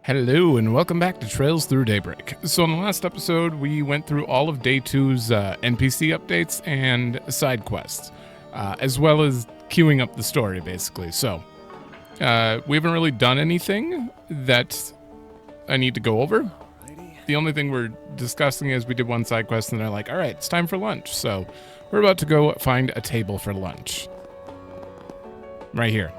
Hello and welcome back to Trails Through Daybreak. So in the last episode, we went through all of Day 2's NPC updates and side quests, as well as queuing up the story, basically. So we haven't really done anything that I need to go over. The only thing we're discussing is we did one side quest and they're like, all right, it's time for lunch. So we're about to go find a table for lunch. Right here.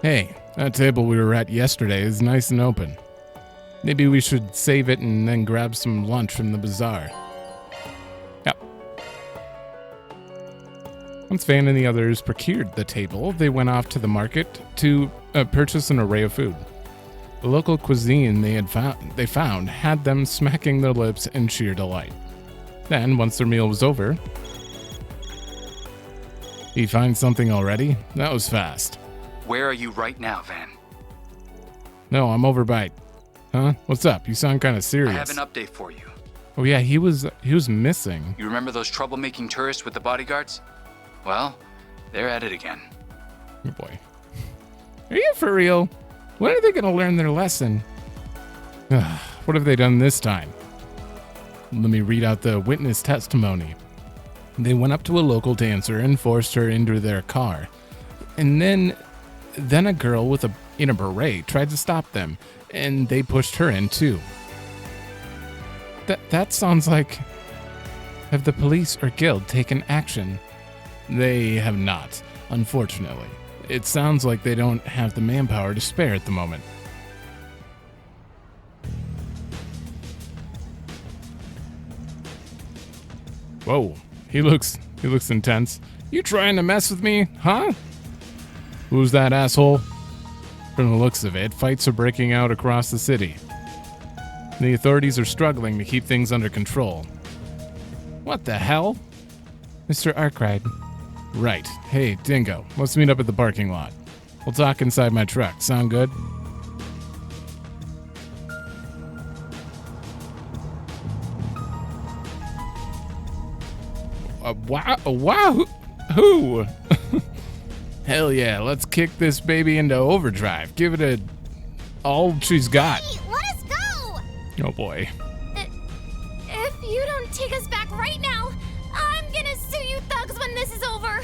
Hey. That table we were at yesterday is nice and open. Maybe we should save it and then grab some lunch from the bazaar. Yep. Once Van and the others procured the table, they went off to the market to purchase an array of food. The local cuisine they found had them smacking their lips in sheer delight. Then, once their meal was over... You find something already? That was fast. Where are you right now, Van? No, I'm over by... Huh? What's up? You sound kind of serious. I have an update for you. Oh yeah, he was missing. You remember those troublemaking tourists with the bodyguards? Well, they're at it again. Oh boy. Are you for real? When are they going to learn their lesson? What have they done this time? Let me read out the witness testimony. They went up to a local dancer and forced her into their car. And then a girl in a beret tried to stop them, and they pushed her in too. That sounds like... Have the police or guild taken action? They have not, unfortunately. It sounds like they don't have the manpower to spare at the moment. Whoa, he looks intense. You trying to mess with me, huh? Who's that asshole? From the looks of it, fights are breaking out across the city. The authorities are struggling to keep things under control. What the hell? Mr. Arkride. Right. Hey, Dingo, let's meet up at the parking lot. We'll talk inside my truck. Sound good? Wow. Who? Hell yeah, let's kick this baby into overdrive. Give it all she's got. Hey, let us go! Oh boy. If you don't take us back right now, I'm gonna sue you thugs when this is over.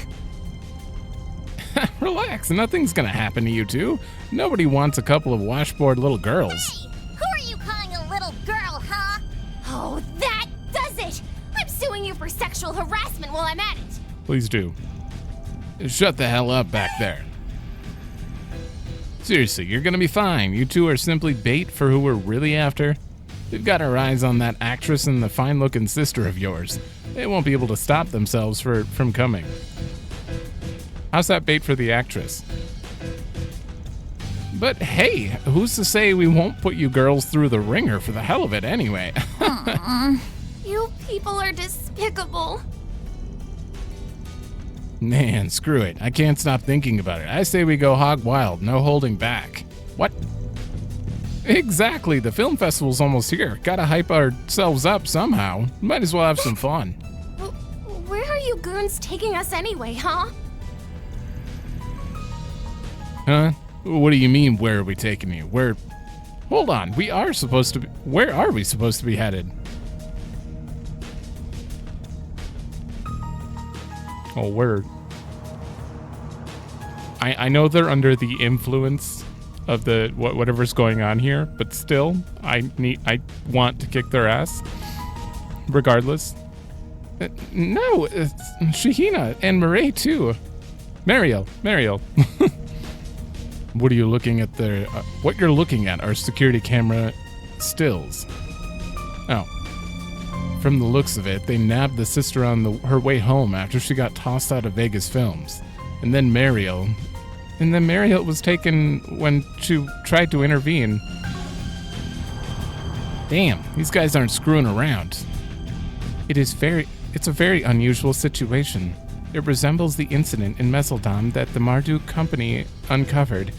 Relax, nothing's gonna happen to you two. Nobody wants a couple of washboard little girls. Hey, who are you calling a little girl, huh? Oh, that does it! I'm suing you for sexual harassment while I'm at it. Please do. Shut the hell up back there. Seriously, you're gonna be fine. You two are simply bait for who we're really after. We've got our eyes on that actress and the fine-looking sister of yours. They won't be able to stop themselves from coming. How's that bait for the actress? But hey, who's to say we won't put you girls through the ringer for the hell of it anyway? You people are despicable. Man, screw it. I can't stop thinking about it. I say we go hog wild, no holding back. What? Exactly, the film festival's almost here. Gotta hype ourselves up somehow. Might as well have some fun. Where are you goons taking us anyway, huh? Huh? What do you mean, where are we taking you? Hold on, where are we supposed to be headed? Oh, where? I know they're under the influence of whatever's going on here, but still, I want to kick their ass, regardless. No, it's Shahina and Murray too. Mariel. What are you looking at there? What you're looking at are security camera stills. Oh. From the looks of it, they nabbed the sister on her way home after she got tossed out of Vegas Films. And then Mariel was taken when she tried to intervene. Damn, these guys aren't screwing around. It's a very unusual situation. It resembles the incident in Meseldom that the Marduk company uncovered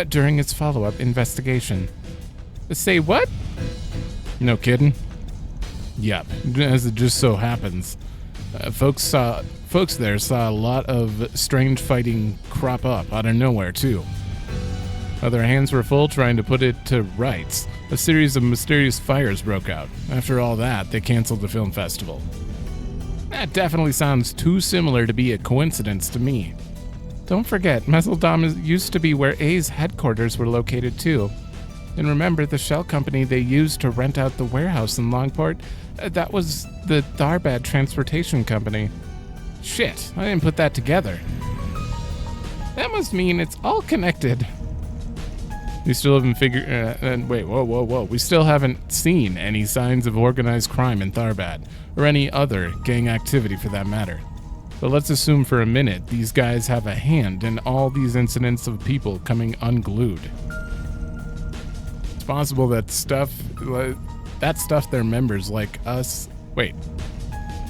during its follow-up investigation. Say what? No kidding? Yep, as it just so happens. Folks there saw a lot of strange fighting crop up out of nowhere, too. While their hands were full trying to put it to rights, a series of mysterious fires broke out. After all that, they canceled the film festival. That definitely sounds too similar to be a coincidence to me. Don't forget, Messeldom used to be where A's headquarters were located too. And remember, the shell company they used to rent out the warehouse in Longport? That was the Tharbad Transportation Company. Shit, I didn't put that together. That must mean it's all connected. We still haven't figured... wait, whoa. We still haven't seen any signs of organized crime in Tharbad, or any other gang activity for that matter. But let's assume for a minute these guys have a hand in all these incidents of people coming unglued. It's possible that stuff their members like us... Wait.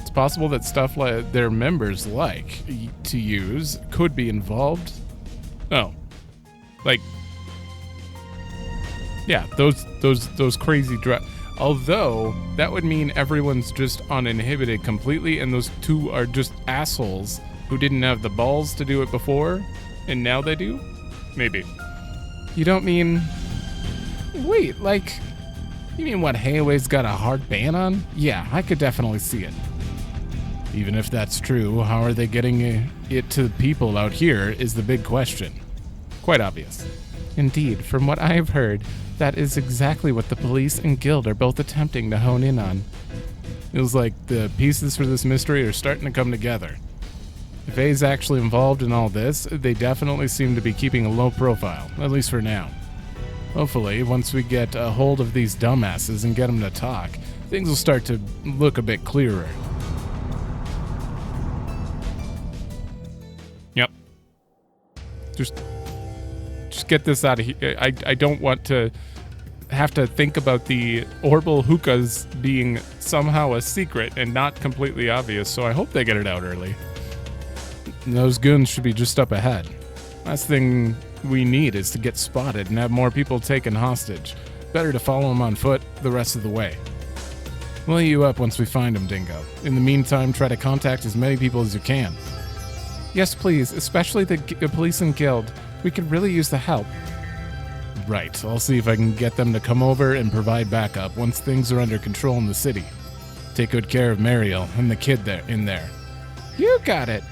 It's possible that stuff like their members like to use could be involved? Oh. Like... Yeah, those crazy although, that would mean everyone's just uninhibited completely, and those two are just assholes who didn't have the balls to do it before, and now they do? Maybe. You don't mean... Wait, like... You mean what Hayaway's got a hard ban on? Yeah, I could definitely see it. Even if that's true, how are they getting it to people out here is the big question. Quite obvious. Indeed, from what I have heard, that is exactly what the police and guild are both attempting to hone in on. Feels like the pieces for this mystery are starting to come together. If A's actually involved in all this, they definitely seem to be keeping a low profile, at least for now. Hopefully, once we get a hold of these dumbasses and get them to talk, things will start to look a bit clearer. Yep. Just get this out of here. I don't want to have to think about the Orbal hookahs being somehow a secret and not completely obvious, so I hope they get it out early. Those goons should be just up ahead. Last thing we need is to get spotted and have more people taken hostage. Better to follow them on foot the rest of the way. We'll lay you up once we find them, Dingo. In the meantime, try to contact as many people as you can. Yes, please, especially the police and guild. We could really use the help. Right, I'll see if I can get them to come over and provide backup once things are under control in the city. Take good care of Mariel and the kid in there. You got it.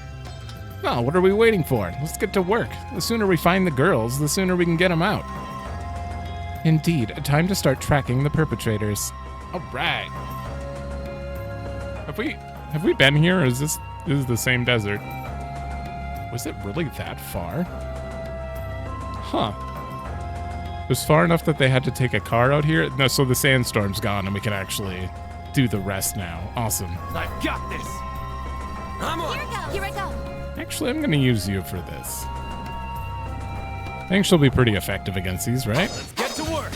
Well, what are we waiting for? Let's get to work. The sooner we find the girls, the sooner we can get them out. Indeed, time to start tracking the perpetrators. All right. Have we been here, or is this the same desert? Was it really that far? Huh. It was far enough that they had to take a car out here? No, so the sandstorm's gone and we can actually do the rest now. Awesome. I've got this! I'm on! Here I go! Actually, I'm going to use you for this. I think she'll be pretty effective against these, right? Let's get to work!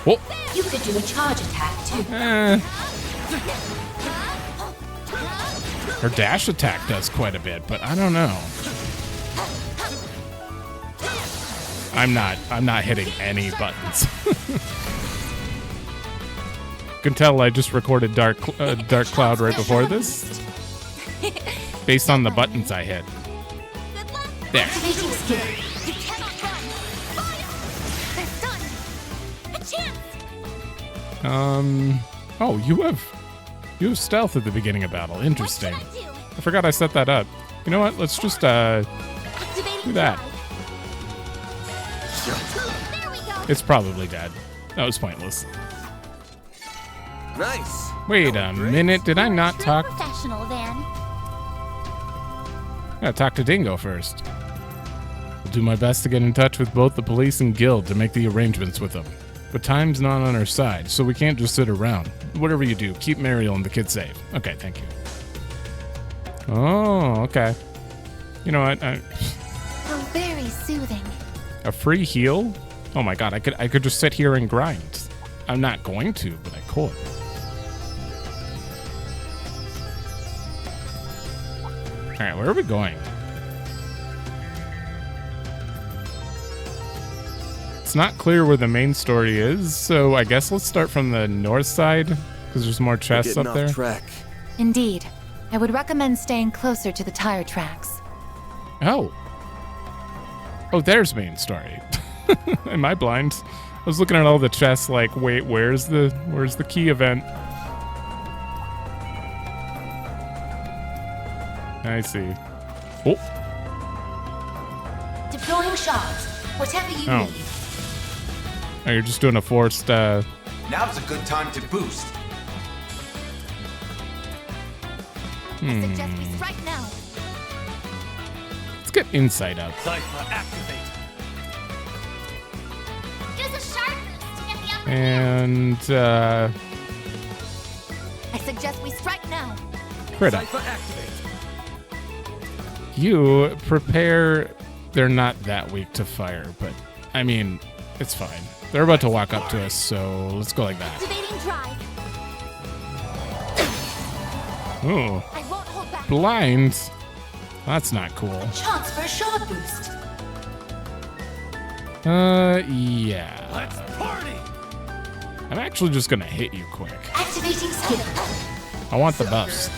Whoa. You could do a charge attack, too. Her dash attack does quite a bit, but I don't know. I'm not hitting any buttons. You can tell I just recorded Dark Cloud right before this, based on the buttons I hit. There. Activating skill. You cannot run! Fire! That's done! A chance! Oh, you have stealth at the beginning of battle. Interesting. What should I do? I forgot I set that up. You know what? Let's just do Activating that. drive. There we go! It's probably dead. That was pointless. Nice! Wait a minute. Did I not True talk? professional, then. I gotta talk to Dingo first. I'll do my best to get in touch with both the police and guild to make the arrangements with them. But time's not on our side, so we can't just sit around. Whatever you do, keep Mariel and the kid safe. Okay, thank you. Oh, okay. You know what? Oh, very soothing. A free heal? Oh my god, I could just sit here and grind. I'm not going to, but I could. Alright, where are we going? It's not clear where the main story is, so I guess let's start from the north side, because there's more chests up there. Track. Indeed. I would recommend staying closer to the tire tracks. Oh. Oh, there's main story. Am I blind? I was looking at all the chests like, wait, where's the key event? I see. Oh. Deploying shards. Whatever you Oh. need. Oh, you're just doing a forced, Now's a good time to boost. I suggest we strike now. let's get insight up. Cypher activate. Use a sharp boost to get the upper And, I suggest we strike now. crit up. Cypher activate. You prepare. They're not that weak to fire, but I mean, it's fine. They're about to walk up to us, so let's go like that. Activating drive. Ooh, I won't hold back. blind. That's not cool. Chance for a shard boost. Yeah. Let's party. I'm actually just gonna hit you quick. Activating skill. I want the buffs.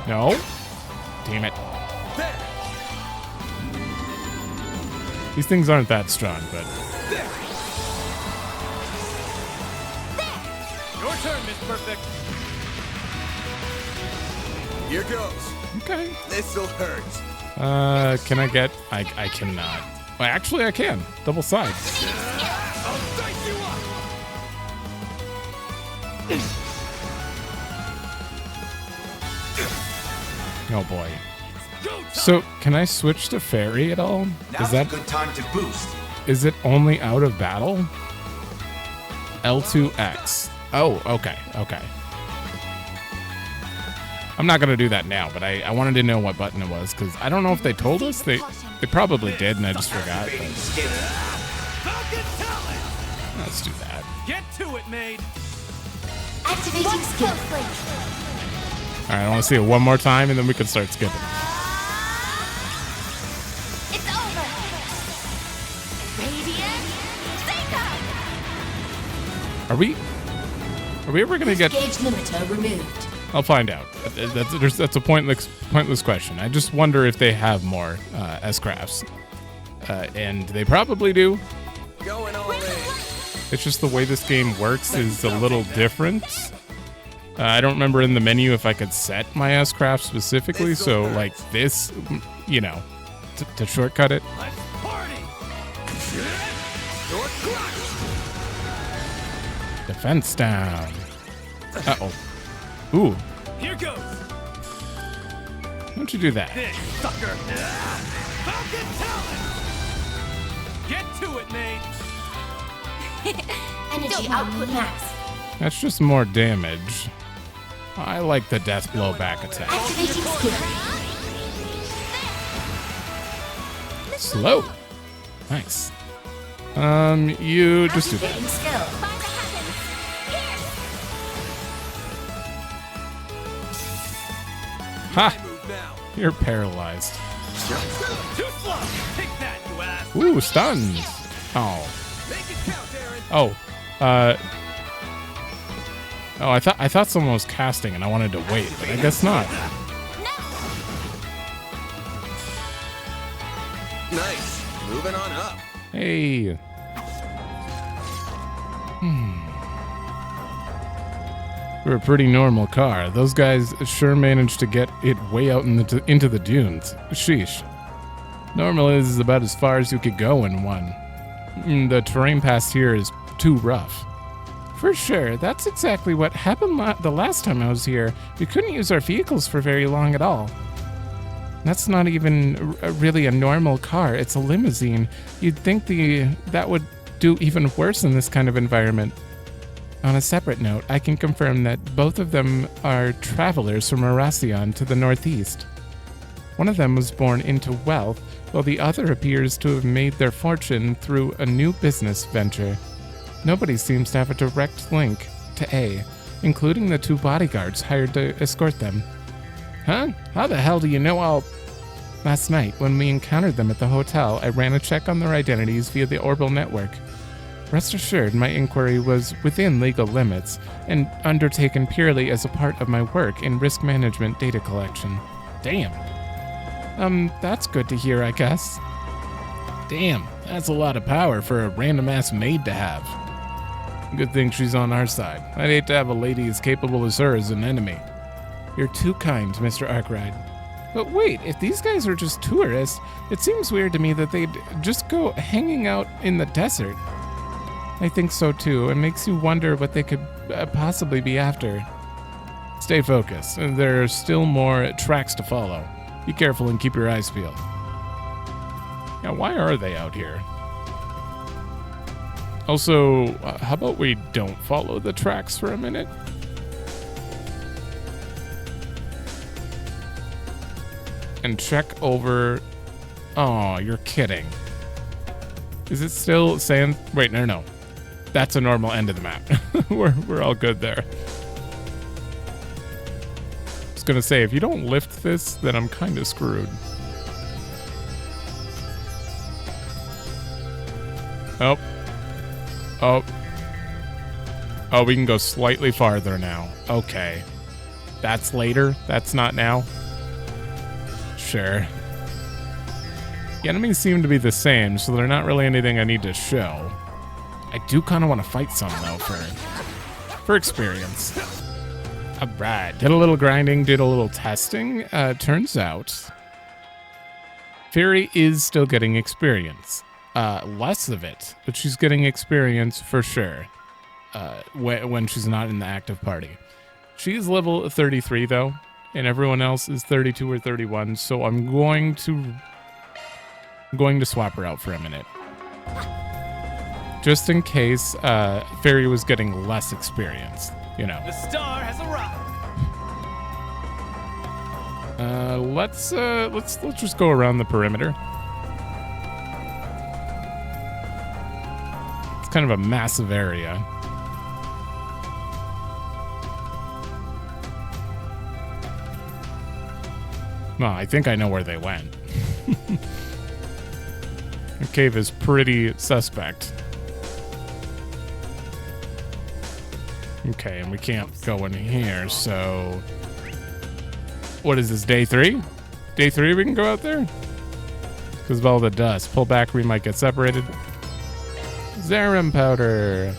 No. Damn it. There. These things aren't that strong, but There. Your turn, Miss Perfect. Here goes. okay. This'll hurt. Can I get? I cannot. Well, actually, I can. Double sides. I'll dice you up. Oh boy. Go time. So, can I switch to fairy at all? Now's a good time to boost. Is it only out of battle? L2X. Oh, okay, okay. I'm not gonna do that now, but I wanted to know what button it was because I don't know if they told us. They probably did, and I just forgot. Activating But skill. Falcon talent. let's do that. Get to it, maid. Activating skill. All right, I want to see it one more time, and then we can start skipping. It's over. Radiant Seiko. Are we ever gonna get? Gauge limiter removed. I'll find out. That's a pointless question. I just wonder if they have more S-crafts, and they probably do. Going all in. It's just the way this game works is a little different. I don't remember in the menu if I could set my S-craft specifically, so like this, you know, to shortcut it. Let's party. Your crutch. Defense down. Uh-oh. Ooh, Here goes. why don't you do that? This sucker. Falcon talent. Get to it, maid. Energy output max. That's just more damage. I like the death blow back attack. Activating skill. Slow. Nice. You just do that. Activating skill. Find the heavens. Ha! Move now. You're paralyzed. Too slow. Take that, you ass. Ooh, stunned. Oh. Make it count, Aaron. Oh. Oh, I thought someone was casting and I wanted to wait, but I guess not. Nice. Moving on up. Hey. We're a pretty normal car. Those guys sure managed to get it way out into the dunes. Sheesh. Normally, this is about as far as you could go in one. The terrain past here is too rough. For sure, that's exactly what happened the last time I was here. We couldn't use our vehicles for very long at all. That's not even really a normal car, it's a limousine. You'd think that would do even worse in this kind of environment. On a separate note, I can confirm that both of them are travelers from Arasion to the northeast. One of them was born into wealth, while the other appears to have made their fortune through a new business venture. Nobody seems to have a direct link to A, including the two bodyguards hired to escort them. Huh? How the hell do you know all... Last night, when we encountered them at the hotel, I ran a check on their identities via the Orbital network. Rest assured, my inquiry was within legal limits and undertaken purely as a part of my work in risk management data collection. Damn. That's good to hear, I guess. Damn, that's a lot of power for a random-ass maid to have. Good thing she's on our side. I'd hate to have a lady as capable as her as an enemy. You're too kind, Mr. Arkride. But wait, if these guys are just tourists, it seems weird to me that they'd just go hanging out in the desert. I think so too. It makes you wonder what they could possibly be after. Stay focused. There are still more tracks to follow. Be careful and keep your eyes peeled. Now, why are they out here? Also, how about we don't follow the tracks for a minute? And check over... Oh, you're kidding. Is it still sand? Wait, no. That's a normal end of the map. We're all good there. I was gonna say, if you don't lift this, then I'm kind of screwed. Oh, we can go slightly farther now. Okay. That's later? That's not now? Sure. The enemies seem to be the same, so they're not really anything I need to show. I do kind of want to fight some, though, for experience. Alright, did a little grinding, did a little testing. Turns out, Fairy is still getting experience. Less of it, but she's getting experience for sure. When she's not in the active party. She's level 33 though, and everyone else is 32 or 31, so I'm going to swap her out for a minute. Just in case Fairy was getting less experience, you know. The star has arrived. Let's just go around the perimeter. It's kind of a massive area. Well, I think I know where they went. The cave is pretty suspect. Okay, and we can't go in here, so... What is this, day 3? Day 3 we can go out there? Because of all the dust. Pull back, we might get separated. Zarum powder.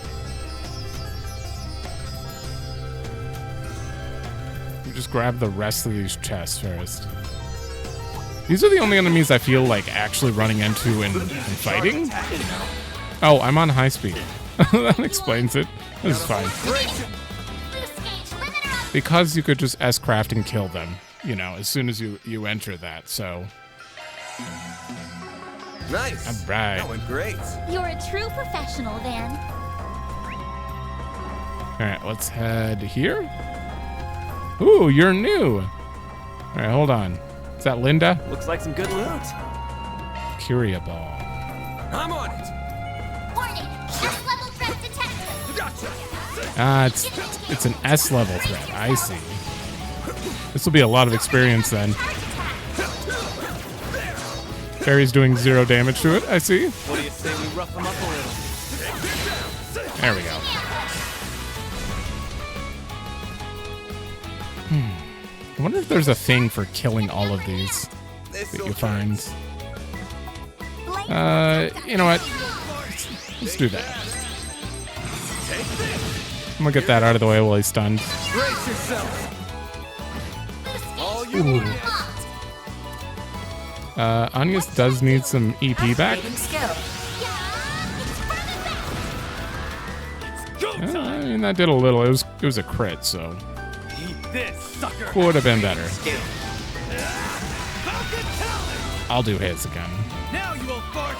Just grab the rest of these chests first. These are the only enemies I feel like actually running into and fighting. Oh, I'm on high speed. That explains it. This is fine. Because you could just S-craft and kill them, you know, as soon as you enter that, so. Nice. All right. That went great. You're a true professional, then. All right, let's head here. Ooh, you're new. All right, hold on. Is that Linda? Looks like some good loot. Curia Ball. I'm on it. Warning! S-level threat detected. Gotcha. It's an S level threat. I see. This will be a lot of experience then. Fairy's doing 0 damage to it. I see. What do you say we rough them up a little? There we go. I wonder if there's a thing for killing all of these that you find. You know what? Let's do that. I'm gonna get that out of the way while he's stunned. Brace yourself. All you Ooh. need. Anya's does need some EP back. Activating skill. I mean, that did a little. It was a crit, so Eat this, sucker. would have been better. Falcon talent. I'll do his again. Now you will fart.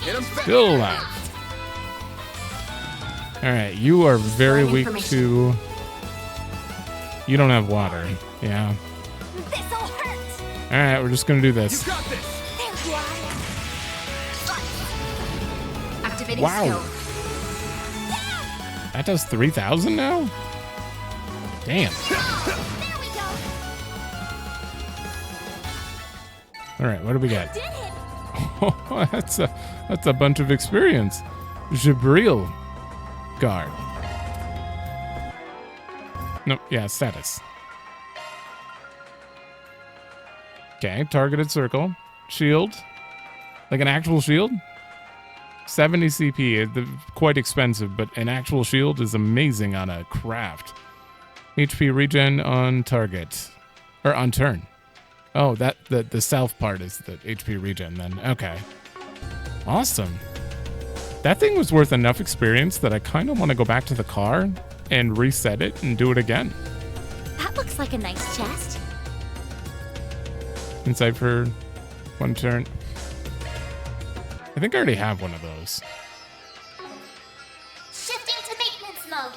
Hit him fast. Still alive. All right, you are very weak to. You don't have water. Yeah. This'll hurt. All right, we're just gonna do You this. got this. There you are. Activating Wow. skill. That does 3,000 now. Damn. There we go. All right, what do we got? Did it. Oh, that's a bunch of experience. Jabril guard. Nope. Yeah, status. Okay, targeted circle. Shield. Like an actual shield? 70 CP. Quite expensive, but an actual shield is amazing on a craft. HP regen on target. Or on turn. Oh, the south part is the HP regen then. Okay. Awesome. That thing was worth enough experience that I kind of want to go back to the car and reset it and do it again. That looks like a nice chest. Inside for 1 turn. I think I already have one of those. Shifting to maintenance mode.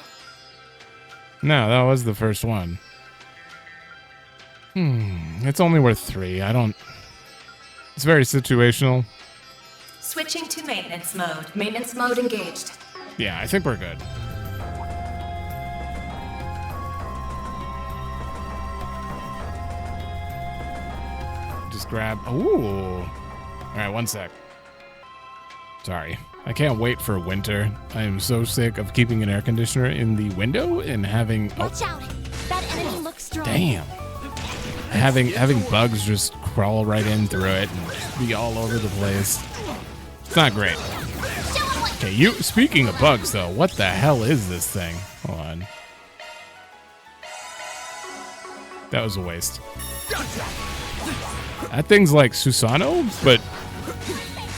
No, that was the first one. It's only worth 3. It's very situational. Switching to maintenance mode. Maintenance mode engaged. Yeah, I think we're good. Just grab... Ooh. Alright, 1 sec. Sorry. I can't wait for winter. I am so sick of keeping an air conditioner in the window and having... Watch out. That enemy looks strong. Damn. Having bugs just crawl right in through it and be all over the place. It's not great. Okay, speaking of bugs though, what the hell is this thing? Hold on. That was a waste. That thing's like Susano, but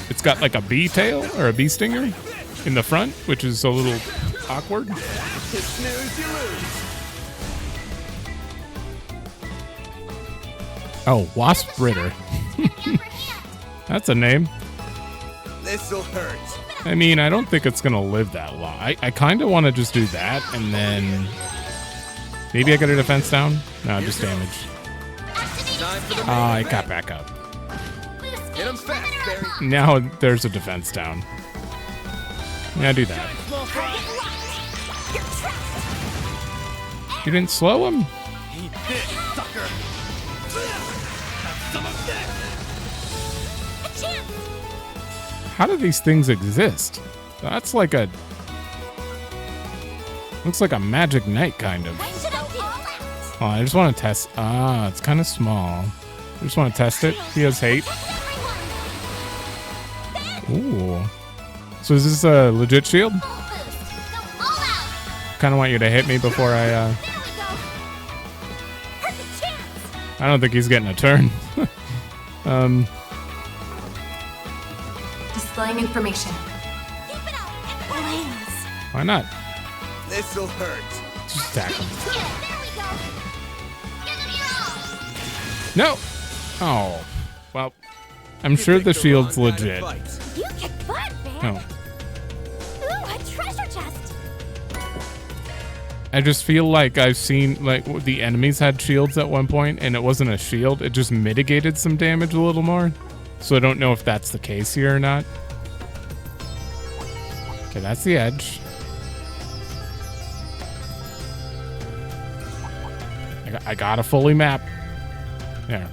it's got like a bee tail or a bee stinger in the front, which is a little awkward. Oh, Wasp Ritter. That's a name. This'll hurt. I mean, I don't think it's going to live that long. I kind of want to just do that, and then maybe I get a defense down? No, just damage. I got back up. Hit him fast, Barry. Now there's a defense down. Yeah, do that. You didn't slow him? Eat this, sucker. Have some of this. How do these things exist? That's like a... Looks like a magic knight, kind of. Oh, I just want to test... Ah, it's kind of small. I just want to test it. He has hate. Ooh. So is this a legit shield? Kind of want you to hit me before I don't think he's getting a turn. Displaying information. Why not? This'll hurt. Just attack him. No! Oh. Well, I'm sure the shield's legit. You kick butt, man. No. Ooh, a treasure chest. I just feel like I've seen, like, the enemies had shields at one point, and it wasn't a shield. It just mitigated some damage a little more. So I don't know if that's the case here or not. Okay, that's the edge. I got a fully map. There.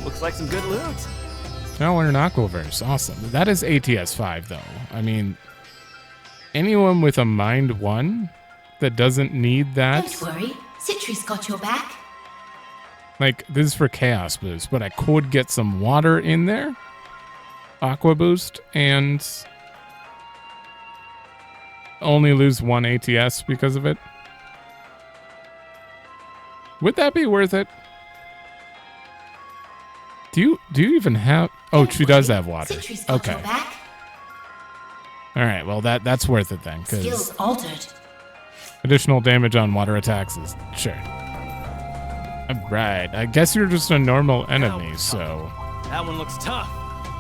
Looks like some good loot. No, we're in Aquaverse. Awesome. That is ATS 5, though. I mean, anyone with a Mind 1 that doesn't need that... Don't worry. Citri's got your back. Like, this is for Chaos Boost, but I could get some water in there. Aqua Boost, and... only lose 1 ATS because of it. Would that be worth it? Do you even have... Oh, she does have water. Citri's got your Okay. back. All right, well, that's worth it then, Skills because altered. additional damage on water attacks is... Sure. All right, I guess you're just a normal enemy, so... That one looks tough.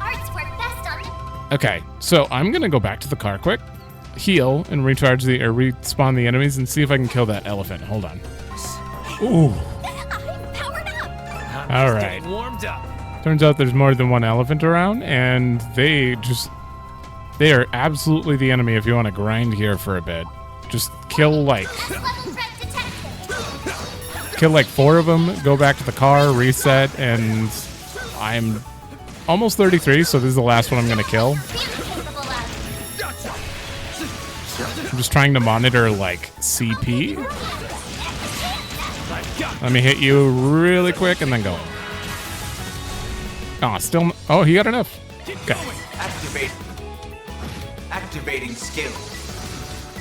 Arts work best on Okay, so I'm going to go back to the car quick, heal, and respawn the enemies, and see if I can kill that elephant. Hold on. Ooh. I'm powered up. All right. Warmed up. Turns out there's more than one elephant around, and they are absolutely the enemy if you want to grind here for a bit. Just kill like 4 of them, go back to the car, reset, and I'm almost 33, so this is the last one I'm going to kill. I'm just trying to monitor like CP. Let me hit you really quick and then go. Oh, still. Oh, he got enough. Okay. Activating skill.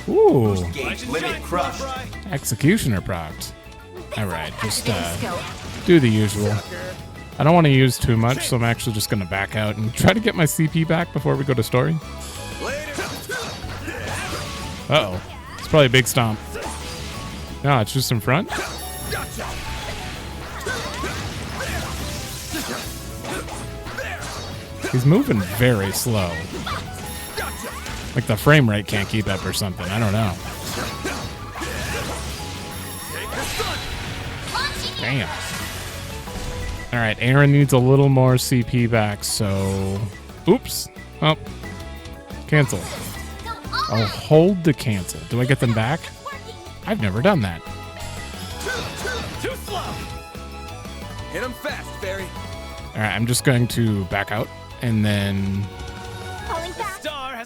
Ooh. Boost gauge limit crushed. Executioner procced. All right, just do the usual. I don't want to use too much, so I'm actually just going to back out and try to get my CP back before we go to story. Uh-oh. It's probably a big stomp. No, it's just in front. He's moving very slow. Like the frame rate can't keep up or something. I don't know. Damn. All right, Aaron needs a little more CP back, so... Oops. Oh. Cancel. I'll hold to cancel. Do I get them back? I've never done that. Too slow. Hit him fast, Barry. All right, I'm just going to back out and then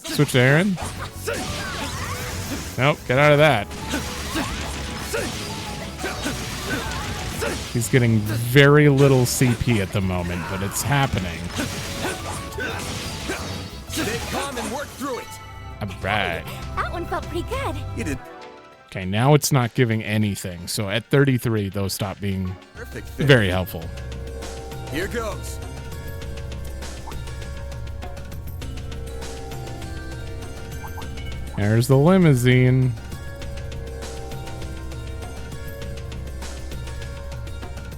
switch to Aaron. Nope, get out of that. He's getting very little CP at the moment, but it's happening. Stay calm and work through it. All right. That one felt pretty good. You did Okay, now it's not giving anything. So at 33, those stop being perfect fit. very helpful. Here goes. There's the limousine.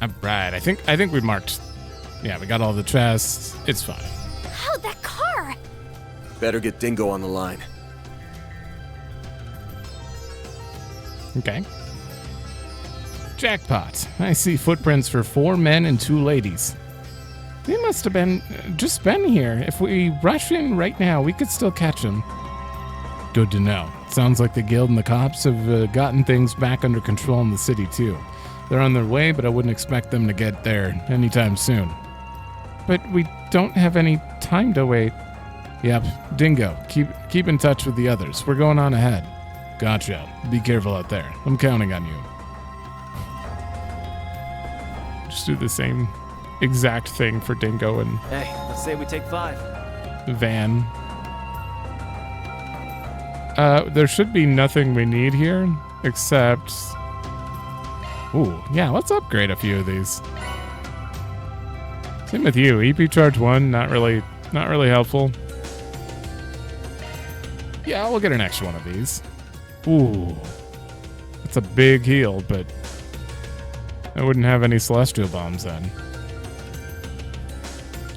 All right, I think we marked. Yeah, we got all the chests. It's fine. Oh, that car! Better get Dingo on the line. Okay. Jackpot. I see footprints for 4 men and 2 ladies. They must have just been here. If we rush in right now, we could still catch them. Good to know. Sounds like the guild and the cops have gotten things back under control in the city too. They're on their way, but I wouldn't expect them to get there anytime soon. But we don't have any time to wait. Yep, Dingo, keep in touch with the others. We're going on ahead. Gotcha. Be careful out there. I'm counting on you. Just do the same exact thing for Dingo and Hey, let's say we take 5. Van. There should be nothing we need here, except... Ooh, yeah, let's upgrade a few of these. Same with you. EP charge 1, not really helpful. Yeah, we'll get an extra one of these. Ooh. It's a big heal, but I wouldn't have any celestial bombs then.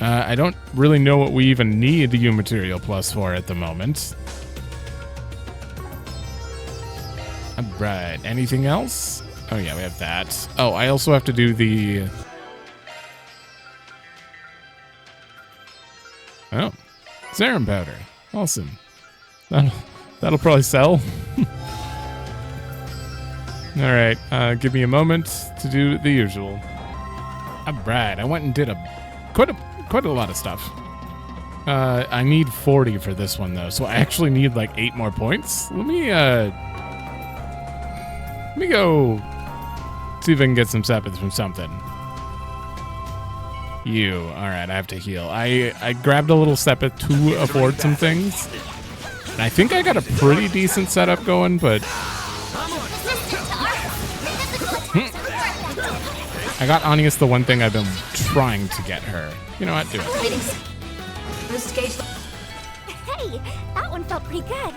I don't really know what we even need the U material plus for at the moment. Alright, anything else? Oh yeah, we have that. Oh, I also have to do the... Oh, serum powder. Awesome. That'll probably sell. Alright, give me a moment to do the usual. Alright, I went and did quite a lot of stuff. I need 40 for this one though, so I actually need like 8 more points. Let me go see if I can get some sepith from something. You. Alright, I have to heal. I grabbed a little sepith to afford some things. And I think I got a pretty decent setup going, but... I got Anius the one thing I've been trying to get her. You know what? Do it. Hey, that one felt pretty good.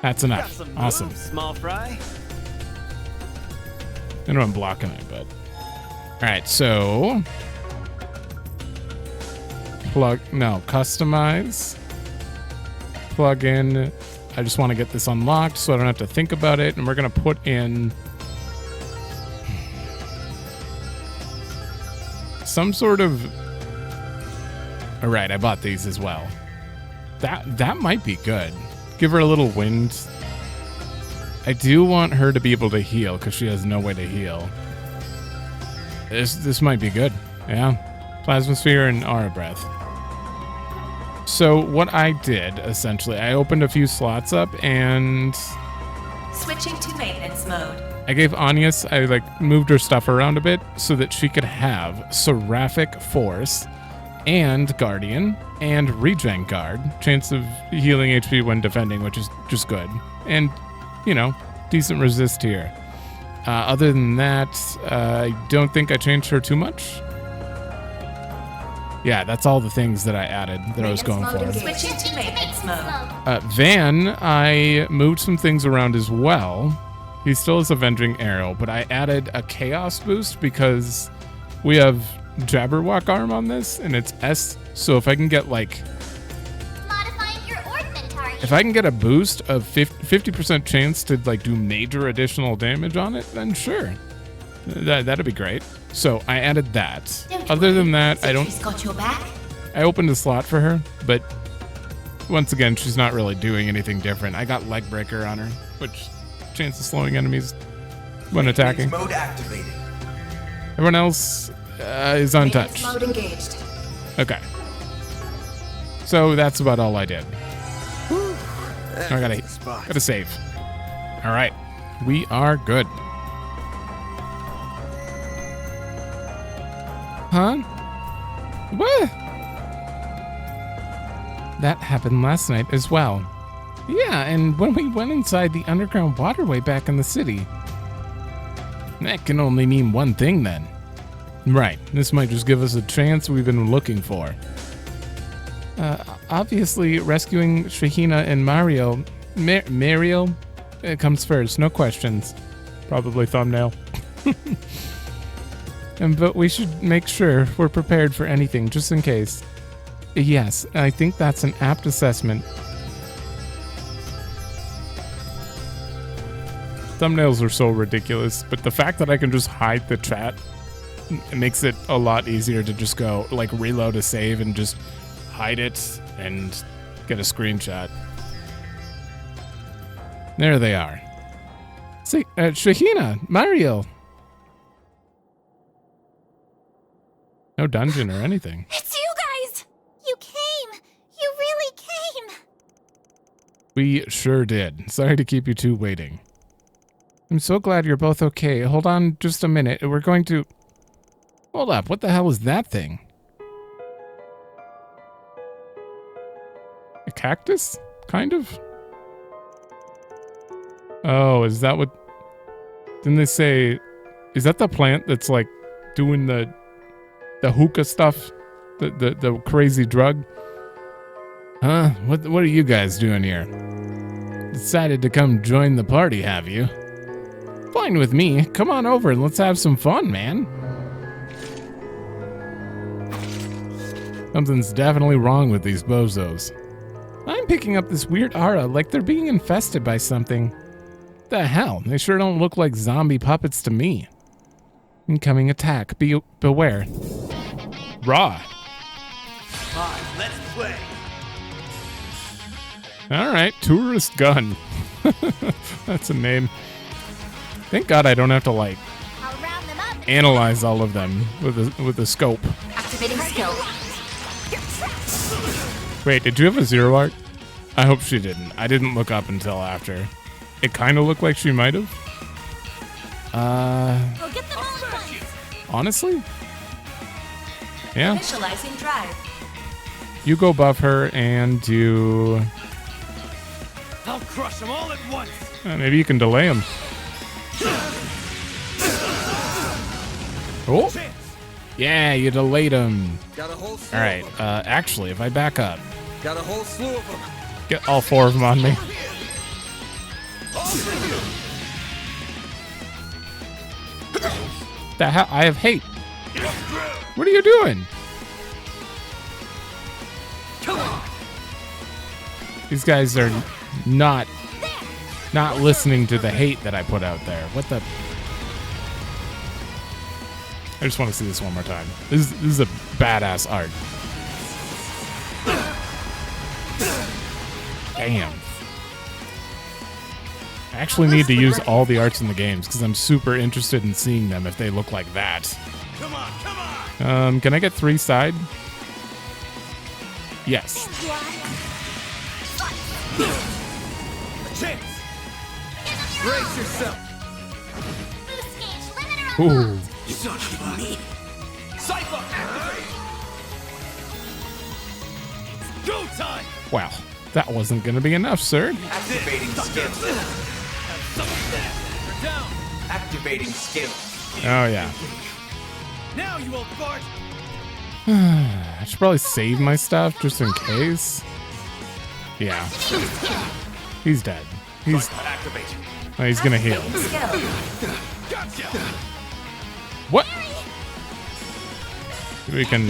That's enough. Awesome. Small fry. I know I'm blocking it, but... Alright, so... Customize. Plug in. I just want to get this unlocked so I don't have to think about it. And we're going to put in... some sort of... Alright, I bought these as well. That might be good. Give her a little wind. I do want her to be able to heal because she has no way to heal. This might be good. Yeah. Plasma Sphere and Aura Breath. So what I did, essentially, I opened a few slots up and... Switching to maintenance mode. I gave Anius, I moved her stuff around a bit so that she could have Seraphic Force and Guardian, and Regen Guard. Chance of healing HP when defending, which is just good. And, decent resist here. Other than that, I don't think I changed her too much. Yeah, that's all the things that I added that I was going for. Switching to maintenance mode. Van, I moved some things around as well. He still has Avenging Arrow, but I added a Chaos boost because we have Jabberwock arm on this, and it's S. So if I can get Modifying your Ornament target. if I can get a boost of 50% chance to do major additional damage on it, then sure, that'd be great. So I added that. Other than that, I don't. She's got your back. I opened a slot for her, but once again, she's not really doing anything different. I got Leg Breaker on her, which chance of slowing enemies when attacking. Mode activated. Everyone else is untouched. Mode engaged. Okay. So that's about all I did. I gotta save. All right, we are good. Huh? What? That happened last night as well. Yeah, and when we went inside the underground waterway back in the city. That can only mean one thing then. Right, this might just give us a chance we've been looking for. Obviously, rescuing Shahina and Mario comes first, no questions. Probably thumbnail. But we should make sure we're prepared for anything, just in case. Yes, I think that's an apt assessment. Thumbnails are so ridiculous, but the fact that I can just hide the chat makes it a lot easier to just go, reload a save and just hide it and get a screenshot. There they are. See, Shahina, Mario. No dungeon or anything. It's you guys! You came! You really came! We sure did. Sorry to keep you two waiting. I'm so glad you're both okay. Hold on just a minute. We're going to... Hold up. What the hell is that thing? A cactus? Kind of? Oh, is that what... Didn't they say... Is that the plant that's doing the hookah stuff? The crazy drug? Huh? What are you guys doing here? Decided to come join the party, have you? Fine with me. Come on over and let's have some fun, man. Something's definitely wrong with these bozos. I'm picking up this weird aura like they're being infested by something. The hell? They sure don't look like zombie puppets to me. Incoming attack. Beware. Raw. Fine, let's play. Alright, Tourist Gun. That's a name. Thank God I don't have to I'll round them up. analyze all of them with a scope. Activating skill. Wait, did you have a zero art? I hope she didn't. I didn't look up until after. It kind of looked like she might have. I'll get them all at once. Honestly? Yeah. Initializing drive. You go buff her and do... I'll crush them all at once. maybe you can delay them. Oh! Yeah, you delayed them. Got a whole slew Alright, of them. actually, if I back up, Got a whole slew of them. get all four of them on me. The hell? I have hate. What are you doing? Come on. These guys are not listening to the hate that I put out there. What the? I just want to see this one more time. This is a badass art. Damn. I actually need to use all the arts in the games because I'm super interested in seeing them if they look like that. Come on, come on. Can I get 3 side? Yes. A chance. Brace yourself. Boost gauge limiter Ooh. Son of a... Cypher, activate. Go time! Wow, that wasn't gonna be enough, sir. Activating skill. Some of that! They're down! Activating skill. Oh yeah. Now you old fart! I should probably save my stuff just in case. Yeah. He's dead. He's gonna heal. Gotcha! What? We can.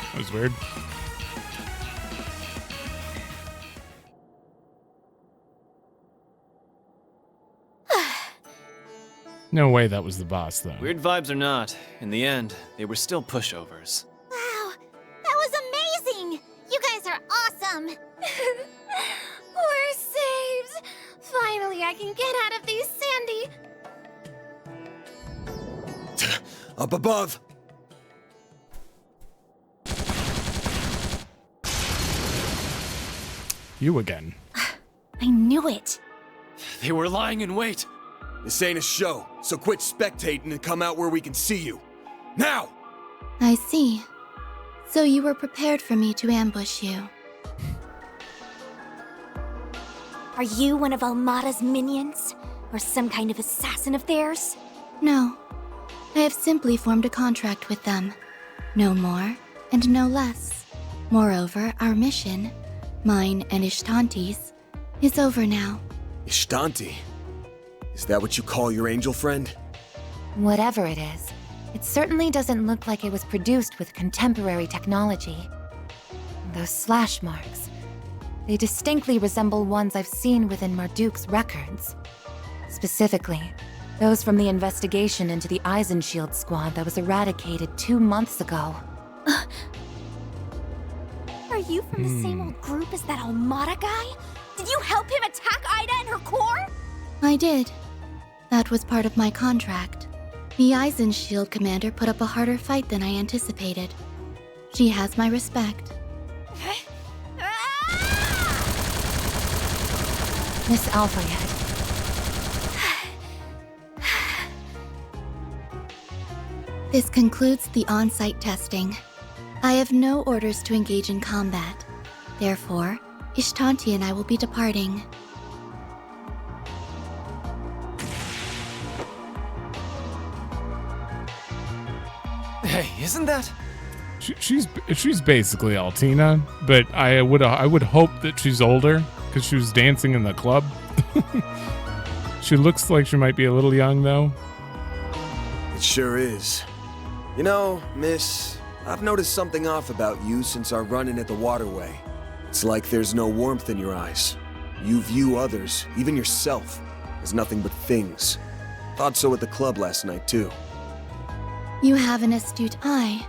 That was weird. No way that was the boss, though. Weird vibes or not, in the end, they were still pushovers. Wow, that was amazing! You guys are awesome! We're saved! Finally, I can get out of these Sandy. Up above. You again. I knew it. They were lying in wait. This ain't a show, so quit spectating and come out where we can see you. Now! I see. So you were prepared for me to ambush you. Are you one of Almada's minions? Or some kind of assassin of theirs? No. I have simply formed a contract with them. No more, and no less. Moreover, our mission, mine and Ishtanti's, is over now. Ishtanti? Is that what you call your angel friend? Whatever it is, it certainly doesn't look like it was produced with contemporary technology. Those slash marks, they distinctly resemble ones I've seen within Marduk's records. Specifically, those from the investigation into the Eisenshield squad that was eradicated 2 months ago. Are you from the same old group as that Almada guy? Did you help him attack Ida and her core? I did. That was part of my contract. The Eisenshield commander put up a harder fight than I anticipated. She has my respect. Miss Alfred. This concludes the on-site testing. I have no orders to engage in combat. Therefore, Ishtanti and I will be departing. Hey, isn't that? She's basically Altina, but I would hope that she's older because she was dancing in the club. She looks like she might be a little young though. It sure is. You know, miss, I've noticed something off about you since our run-in at the waterway. It's like there's no warmth in your eyes. You view others, even yourself, as nothing but things. Thought so at the club last night, too. You have an astute eye.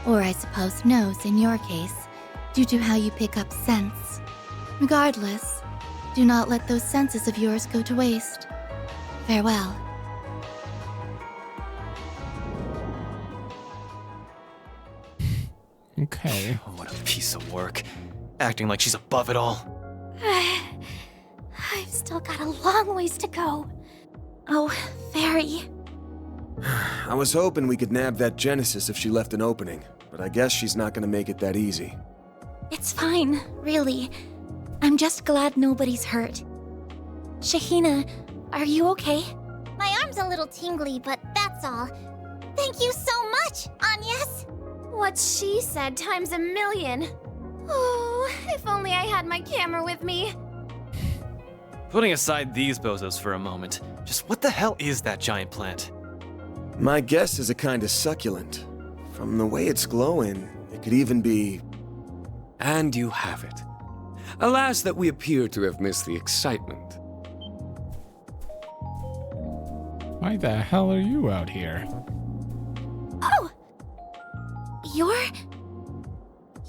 Or I suppose nose in your case, due to how you pick up scents. Regardless, do not let those senses of yours go to waste. Farewell. Okay. Oh, what a piece of work. Acting like she's above it all. I've still got a long ways to go. Oh, very. I was hoping we could nab that Genesis if she left an opening, but I guess she's not gonna make it that easy. It's fine, really. I'm just glad nobody's hurt. Shahina, are you okay? My arm's a little tingly, but that's all. Thank you so much, Agnes. What she said times a million. Oh, if only I had my camera with me. Putting aside these bozos for a moment, just what the hell is that giant plant? My guess is a kind of succulent. From the way it's glowing, it could even be... And you have it. Alas that we appear to have missed the excitement. Why the hell are you out here? Oh!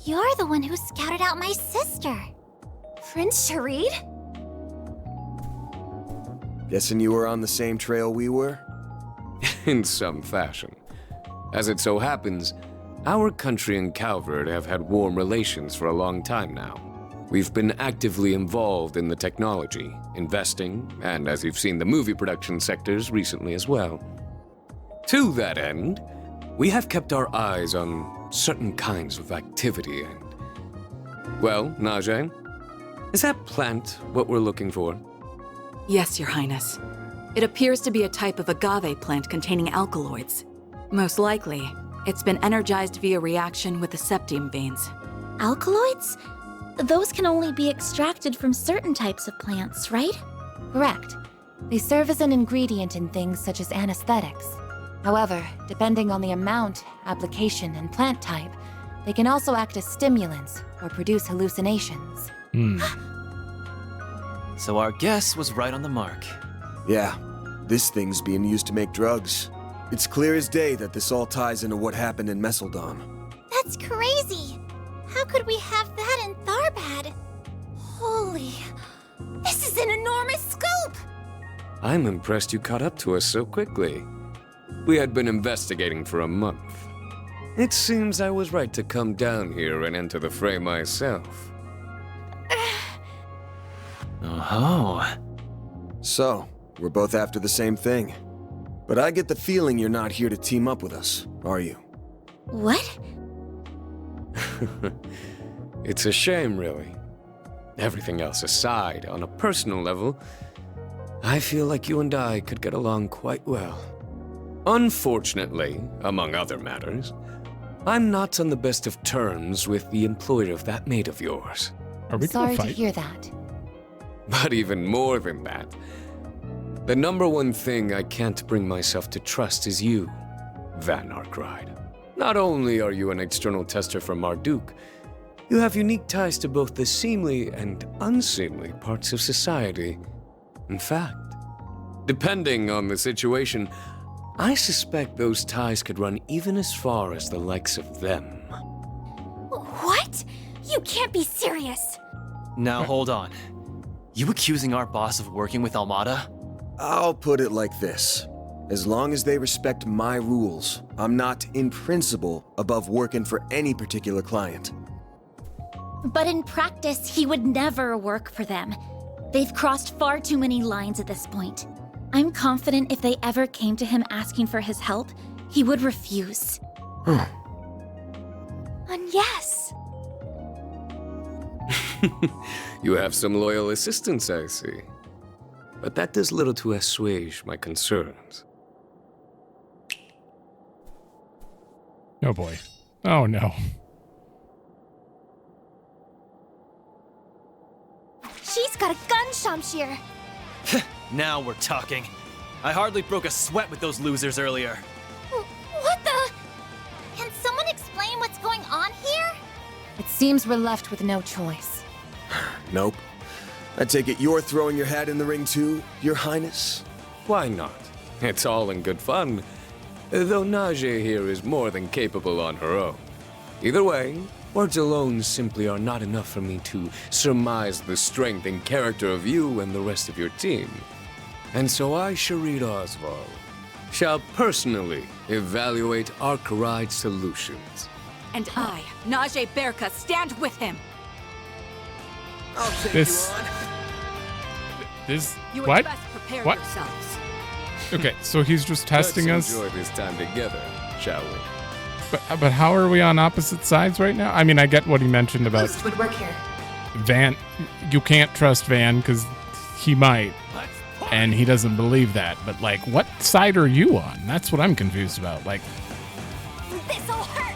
You're the one who scouted out my sister. Prince Sharid? Guessing you were on the same trail we were? In some fashion. As it so happens, our country and Calvert have had warm relations for a long time now. We've been actively involved in the technology, investing, and as you've seen, the movie production sectors recently as well. To that end, we have kept our eyes on certain kinds of activity and... Well, Najee, is that plant what we're looking for? Yes, Your Highness. It appears to be a type of agave plant containing alkaloids. Most likely, it's been energized via reaction with the septium veins. Alkaloids? Those can only be extracted from certain types of plants, right? Correct. They serve as an ingredient in things such as anesthetics. However, depending on the amount, application, and plant type, they can also act as stimulants or produce hallucinations. So our guess was right on the mark. Yeah, this thing's being used to make drugs. It's clear as day that this all ties into what happened in Messeldom. That's crazy! How could we have that in Tharbad? Holy... This is an enormous scoop! I'm impressed you caught up to us so quickly. We had been investigating for a month. It seems I was right to come down here and enter the fray myself. Oh. So, we're both after the same thing. But I get the feeling you're not here to team up with us, are you? What? It's a shame, really. Everything else aside, on a personal level, I feel like you and I could get along quite well. Unfortunately, among other matters, I'm not on the best of terms with the employer of that mate of yours. Are we Sorry gonna to fight? hear that. But even more than that, the number one thing I can't bring myself to trust is you, Van Arkride. Not only are you an external tester for Marduk, you have unique ties to both the seemly and unseemly parts of society. In fact, depending on the situation, I suspect those ties could run even as far as the likes of them. What? You can't be serious! Now hold on. You accusing our boss of working with Almada? I'll put it like this. As long as they respect my rules, I'm not, in principle, above working for any particular client. But in practice, he would never work for them. They've crossed far too many lines at this point. I'm confident if they ever came to him asking for his help, he would refuse. And yes! You have some loyal assistants, I see. But that does little to assuage my concerns. Oh boy. Oh no. She's got a gun, Shamshir! Now we're talking. I hardly broke a sweat with those losers earlier. What the? Can someone explain what's going on here? It seems we're left with no choice. Nope. I take it you're throwing your hat in the ring too, Your Highness? Why not? It's all in good fun. Though Najee here is more than capable on her own. Either way, words alone simply are not enough for me to surmise the strength and character of you and the rest of your team. And so I, Sharid Oswald, shall personally evaluate Arkride solutions. And I, Najee Berka, stand with him. I'll take This- you on. This... You what? had best prepare What? yourselves. Okay, so he's just testing Let's us. enjoy this time together, shall we? But how are we on opposite sides right now? I mean, I get what he mentioned about Boost would work here. Van. You can't trust Van because he might, and he doesn't believe that. But like, what side are you on? That's what I'm confused about. Like, This'll hurt!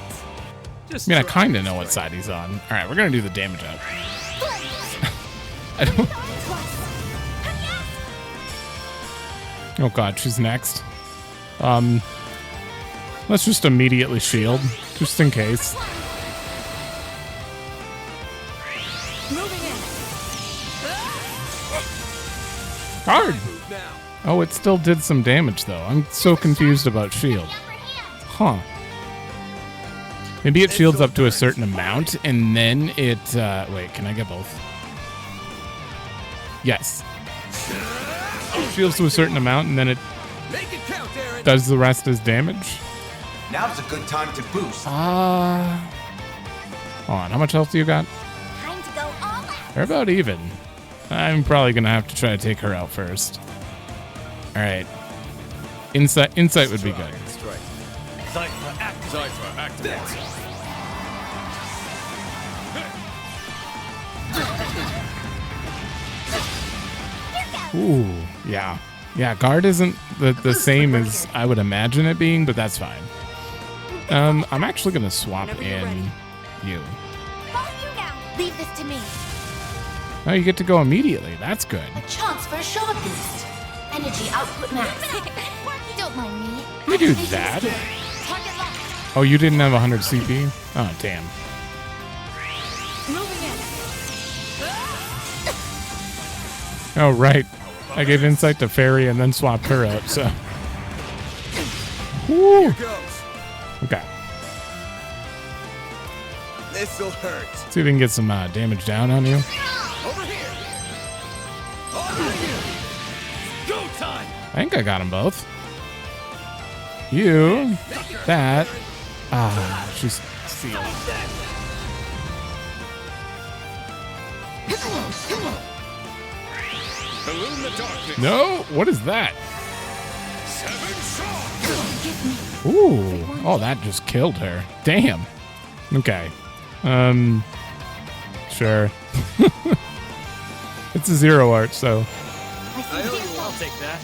I mean, I kind of know what side he's on. All right, we're gonna do the damage up. I don't. Oh god, she's next. Let's just immediately shield, just in case. Moving in. Hard! Oh, it still did some damage though. I'm so confused about shield. Huh. Maybe it shields up to a certain amount, and then it, wait, can I get both? Yes. Shields to a certain amount, and then it Make it count, Aaron. does the rest as damage. Now's a good time to boost. Hold on, how much health do you got? Time to go all out! They're about even. I'm probably gonna have to try to take her out first. Alright. Insight would be good. Zypher, activate. Ooh, yeah. Yeah, guard isn't the same as I would imagine it being, but that's fine. I'm actually gonna swap in you. Leave this to me. Oh, you get to go immediately. That's good. A chance for a short boost. Energy output max. Don't mind me. You do that. Oh, you didn't have 100 CP? Oh, damn. Oh, right. I gave insight to Fairy and then swapped her out, so. Woo. Okay. This'll hurt. See if we can get some damage down on you. Over here. Go time. I think I got them both. You. That. She's sealed. No, what is that? Ooh, oh, that just killed her. Damn. Okay. Sure. It's a zero art, so. I'll take that.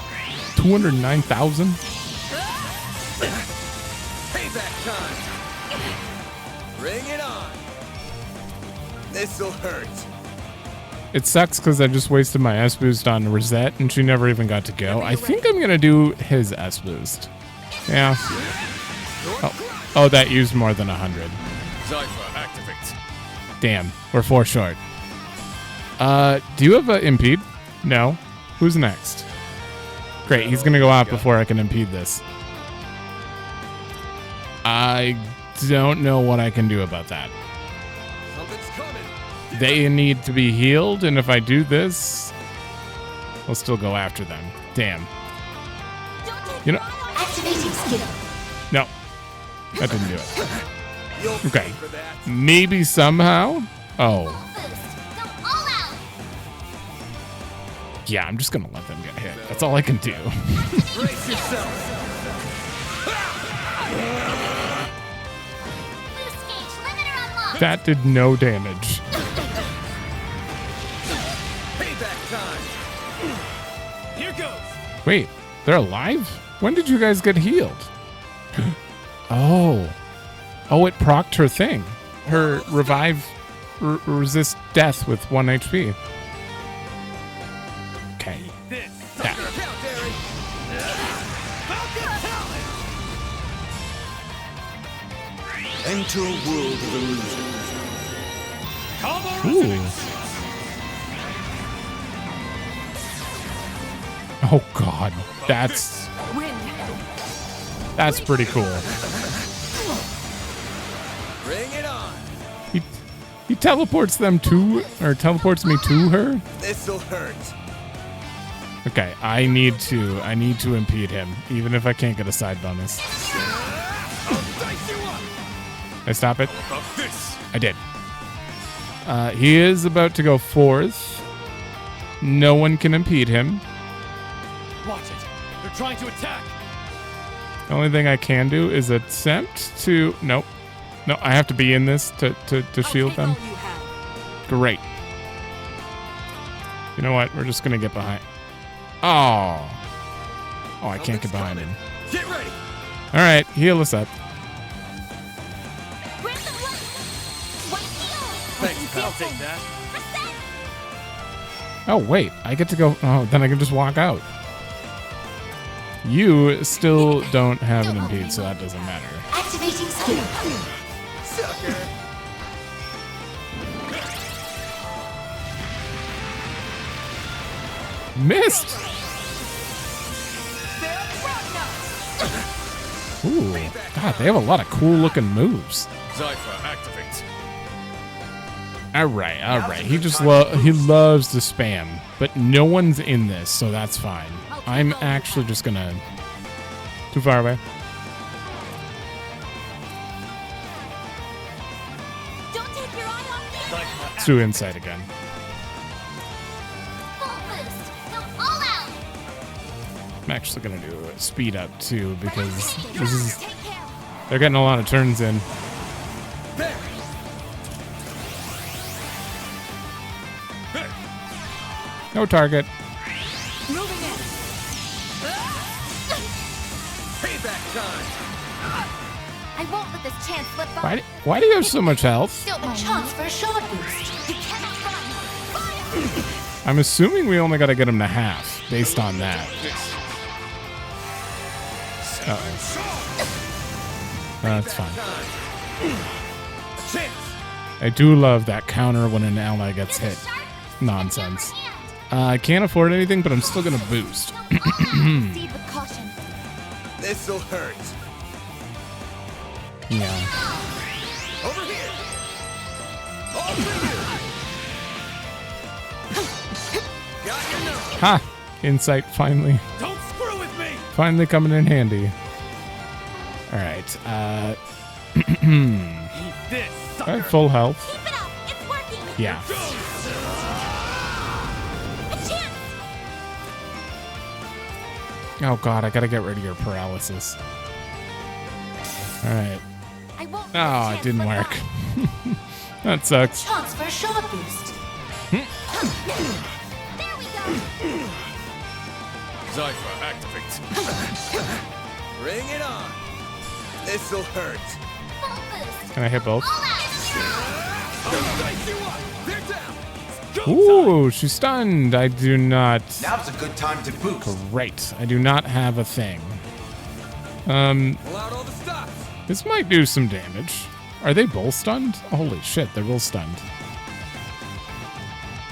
209,000. Payback time. Bring it on. This'll hurt. It sucks because I just wasted my S boost on Rosette and she never even got to go. I think I'm gonna do his S boost. Yeah. Oh, that used more than 100. Zypher, activate. Damn, we're 4 short. Do you have a impede? No. Who's next? Great, he's gonna go out before I can impede this. I don't know what I can do about that. Something's coming. They need to be healed, and if I do this, I'll still go after them. Damn. You know. Activating skill. No. That didn't do it. Okay. Maybe somehow. Oh. Yeah, I'm just gonna let them get hit. That's all I can do. Brace yourself. That did no damage. Payback time. Here goes. Wait, they're alive? When did you guys get healed? Oh. Oh, it procced her thing. Her revive resist death with 1 HP. Okay. Yeah. Enter a world of illusion. Ooh. Oh god, that's pretty cool. Bring it on. He teleports them to, or teleports me to her. This'll hurt. Okay, I need to impede him, even if I can't get a side bonus. I stop it? I did. He is about to go 4th. No one can impede him. Watch it. They're trying to attack. The only thing I can do is attempt to... Nope. No, I have to be in this to shield them. Great. You know what? We're just going to get behind. Oh. Oh, I can't get behind him. Get ready. All right, heal us up. Thanks, pal. I'll take that. Oh, wait. I get to go... Oh, then I can just walk out. You still don't have an impede, so that doesn't matter. Activating skill. Sucker. Missed! Ooh. God, they have a lot of cool-looking moves. Zypher, activate. All right. He just he loves to spam, but no one's in this, so that's fine. I'm actually just gonna too far away. Don't take your eye off me. Let's do insight again. Full boost. Go all out. I'm actually gonna do a speed up too because this is They're getting a lot of turns in. There. No target. Moving in. Payback time. I won't let this chance slip by. Why do you have so much health? Still a chance for a short boost. You cannot run. Fire! I'm assuming we only got to get him to half based on that. That's fine. I do love that counter when an ally gets hit. Nonsense. I can't afford anything, but I'm still going to boost. Proceed with caution. This'll hurt. Yeah. Over here. All for you. Got your number. Ha! Insight finally. Don't screw with me. Finally coming in handy. Alright, Eat this, I sucker. have full health. Keep it up. It's working. Yeah. A chance. Oh god, I gotta get rid of your paralysis. Alright. I won't let Oh, the chance it didn't slip work. by. That sucks. Chance for a short boost. There we go. Zypher, activate. Bring it on. This'll hurt. Full boost. Can I hit both? All out. I'll dice you up. They're down. Go Ooh, she's stunned. I do not. Now's a good time to boost. Great. I do not have a thing. Pull out all the stops. This might do some damage. Are they both stunned? Holy shit, they're both stunned.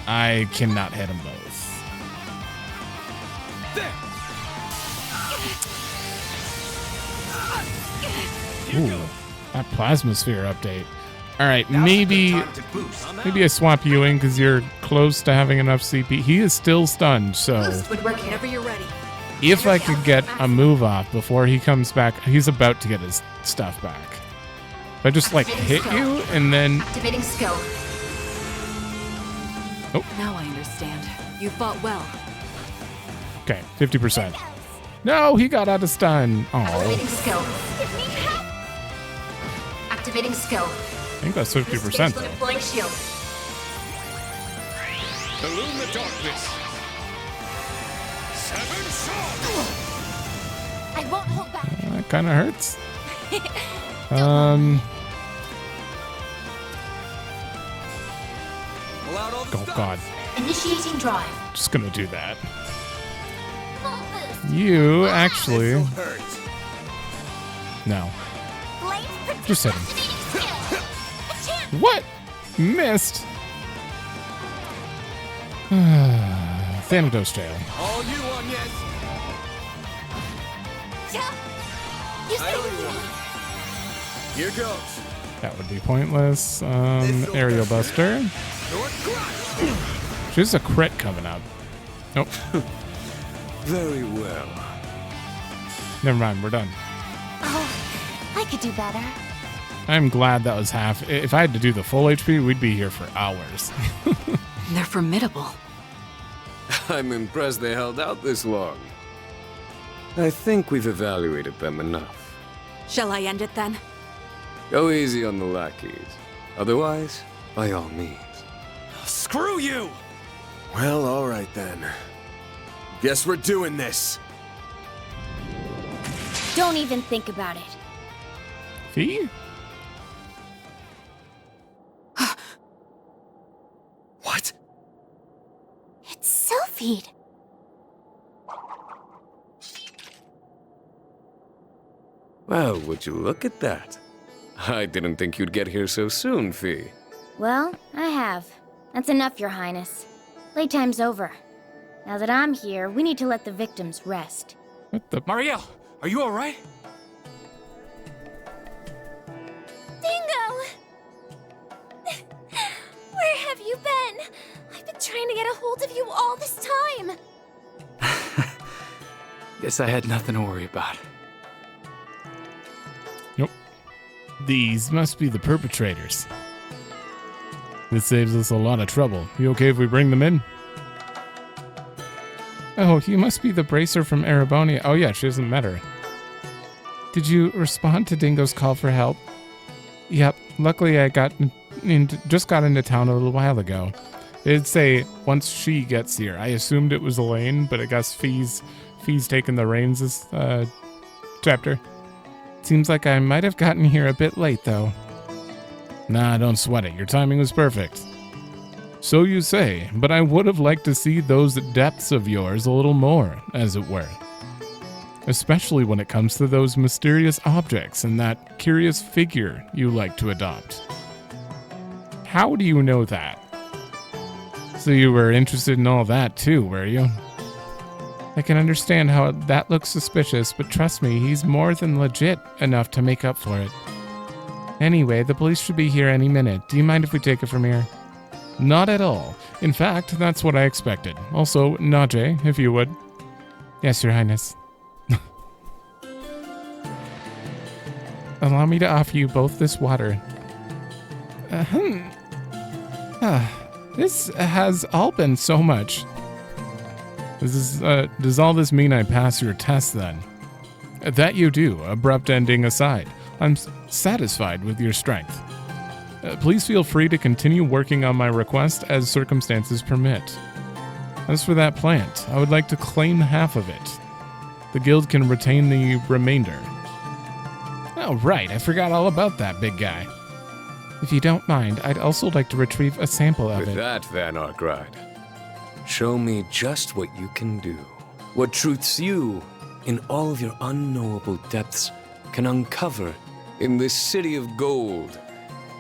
I cannot hit them both. There. Ooh, that plasma sphere update. All right, Now's a good maybe time to boost. I swap you in because you're close to having enough CP. He is still stunned, so Boost would work whenever you're ready. if I could get a move off before he comes back, he's about to get his stuff back. If I just like hit you and then Activating skill. Now I understand. You fought well. okay, 50%. No, he got out of stun. Activating Oh, skill. Give me help. Activating skill. I think that's 50% though. Deploying shield. Illume the darkness. Seven swords. I won't hold back. That kind of hurts. Pull out all the Oh stops. god, Initiating drive. just gonna do that. Full boost. You actually This'll hurt. no. Blades protect. Just hit him. Activating skill. A chance. What? Missed. Thanatos jail. All you on, yes. Jump. You saved me. Here goes. That would be pointless. Aerial Buster. She's a crit coming up. Nope. Very well. Never mind, we're done. Oh, I could do better. I'm glad that was half. If I had to do the full HP, we'd be here for hours. They're formidable. I'm impressed they held out this long. I think we've evaluated them enough. Shall I end it then? Go easy on the lackeys. Otherwise, by all means. Screw you. Well, all right then. Guess we're doing this. Don't even think about it. Fee? What? It's Sylphid. Well, would you look at that? I didn't think you'd get here so soon, Fee. Well, I have. That's enough, Your Highness. Playtime's over. Now that I'm here, we need to let the victims rest. What the? Marielle, are you all right? Dingo! Where have you been? I've been trying to get a hold of you all this time. Guess I had nothing to worry about. Nope. These must be the perpetrators. This saves us a lot of trouble. You okay if we bring them in? Oh, he must be the bracer from Erebonia. Oh yeah, she hasn't met her. Did you respond to Dingo's call for help? Yep, luckily I just got into town a little while ago. It'd say once she gets here. I assumed it was Elaine, but I guess Fee's taking the reins this chapter. Seems like I might have gotten here a bit late, though. Nah, don't sweat it. Your timing was perfect. So you say, but I would have liked to see those depths of yours a little more, as it were. Especially when it comes to those mysterious objects and that curious figure you like to adopt. How do you know that? So you were interested in all that too, were you? I can understand how that looks suspicious, but trust me, he's more than legit enough to make up for it. Anyway, the police should be here any minute. Do you mind if we take it from here? Not at all. In fact, that's what I expected. Also, Najee, if you would. Yes, Your Highness. Allow me to offer you both this water. This has all been so much. Does all this mean I pass your test then? That you do, abrupt ending aside. I'm satisfied with your strength. Please feel free to continue working on my request as circumstances permit. As for that plant, I would like to claim half of it. The guild can retain the remainder. Oh, right, I forgot all about that big guy. If you don't mind, I'd also like to retrieve a sample of it. With that, then, Arkride, show me just what you can do. What truths you, in all of your unknowable depths, can uncover in this city of gold,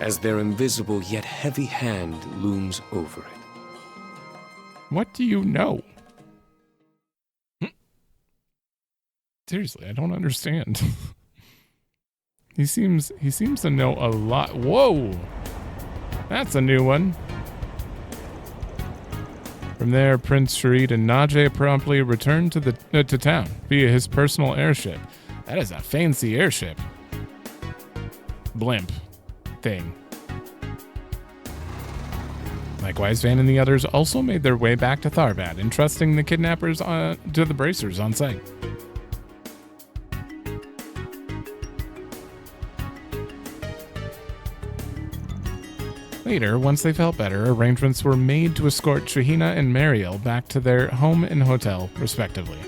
as their invisible yet heavy hand looms over it. What do you know? Seriously, I don't understand. He seems to know a lot. Whoa! That's a new one. From there, Prince Sharid and Najee promptly returned to town via his personal airship. That is a fancy airship. Blimp thing. Likewise, Van and the others also made their way back to Tharbad, entrusting the kidnappers to the bracers on site. Later, once they felt better, arrangements were made to escort Shahina and Mariel back to their home and hotel, respectively.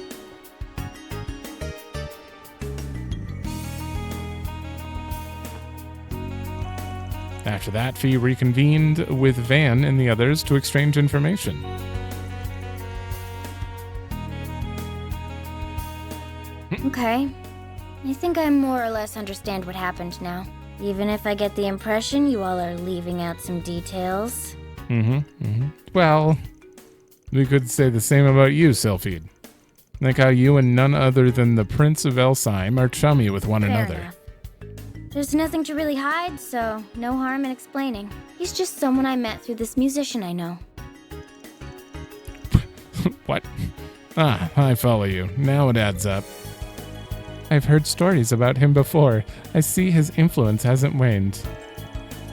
After that, Fee reconvened with Van and the others to exchange information. Okay. I think I more or less understand what happened now. Even if I get the impression you all are leaving out some details. Well, we could say the same about you, Sylphid. Like how you and none other than the Prince of Elsheim are chummy with one another. Enough. There's nothing to really hide, so no harm in explaining. He's just someone I met through this musician I know. What? Ah, I follow you. Now it adds up. I've heard stories about him before. I see his influence hasn't waned.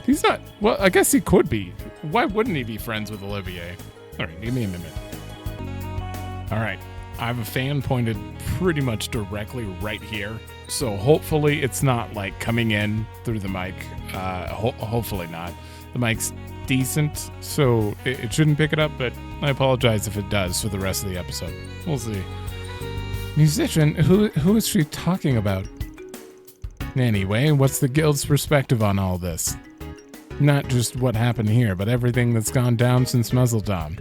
He's not... Well, I guess he could be. Why wouldn't he be friends with Olivier? Alright, give me a minute. Alright, I have a fan pointed pretty much directly right here. So hopefully it's not like coming in through the mic. Hopefully not. The mic's decent, so it shouldn't pick it up, but I apologize if it does for the rest of the episode. We'll see. Musician? Who is she talking about? Anyway, what's the guild's perspective on all this? Not just what happened here, but everything that's gone down since Muzzledom.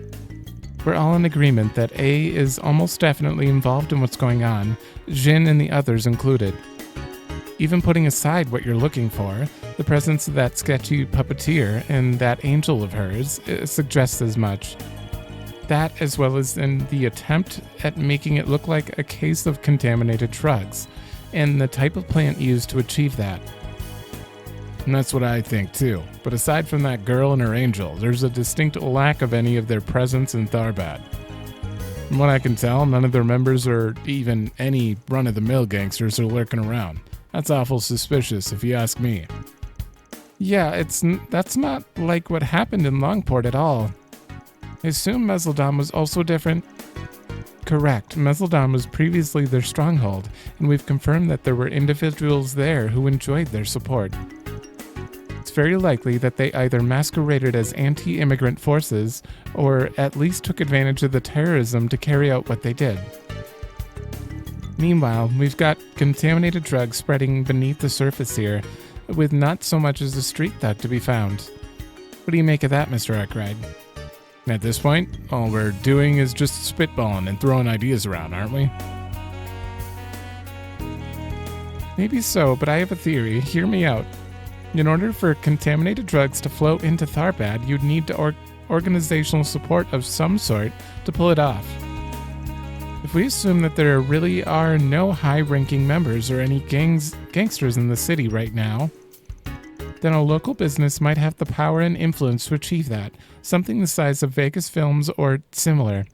We're all in agreement that A is almost definitely involved in what's going on, Jin and the others included. Even putting aside what you're looking for, the presence of that sketchy puppeteer and that angel of hers suggests as much. That, as well as in the attempt at making it look like a case of contaminated drugs, and the type of plant used to achieve that. And that's what I think too. But aside from that girl and her angel, there's a distinct lack of any of their presence in Tharbad. From what I can tell, none of their members or even any run-of-the-mill gangsters are lurking around. That's awful suspicious, if you ask me. Yeah, that's not like what happened in Longport at all. I assume Muzzledom was also different. Correct. Meseldom was previously their stronghold, and we've confirmed that there were individuals there who enjoyed their support. It's very likely that they either masqueraded as anti-immigrant forces, or at least took advantage of the terrorism to carry out what they did. Meanwhile, we've got contaminated drugs spreading beneath the surface here, with not so much as a street thug to be found. What do you make of that, Mr. Arkride? At this point, all we're doing is just spitballing and throwing ideas around, aren't we? Maybe so, but I have a theory. Hear me out. In order for contaminated drugs to flow into Tharbad, you'd need organizational support of some sort to pull it off. If we assume that there really are no high-ranking members or any gangsters in the city right now, then a local business might have the power and influence to achieve that, something the size of Vegas Films or similar.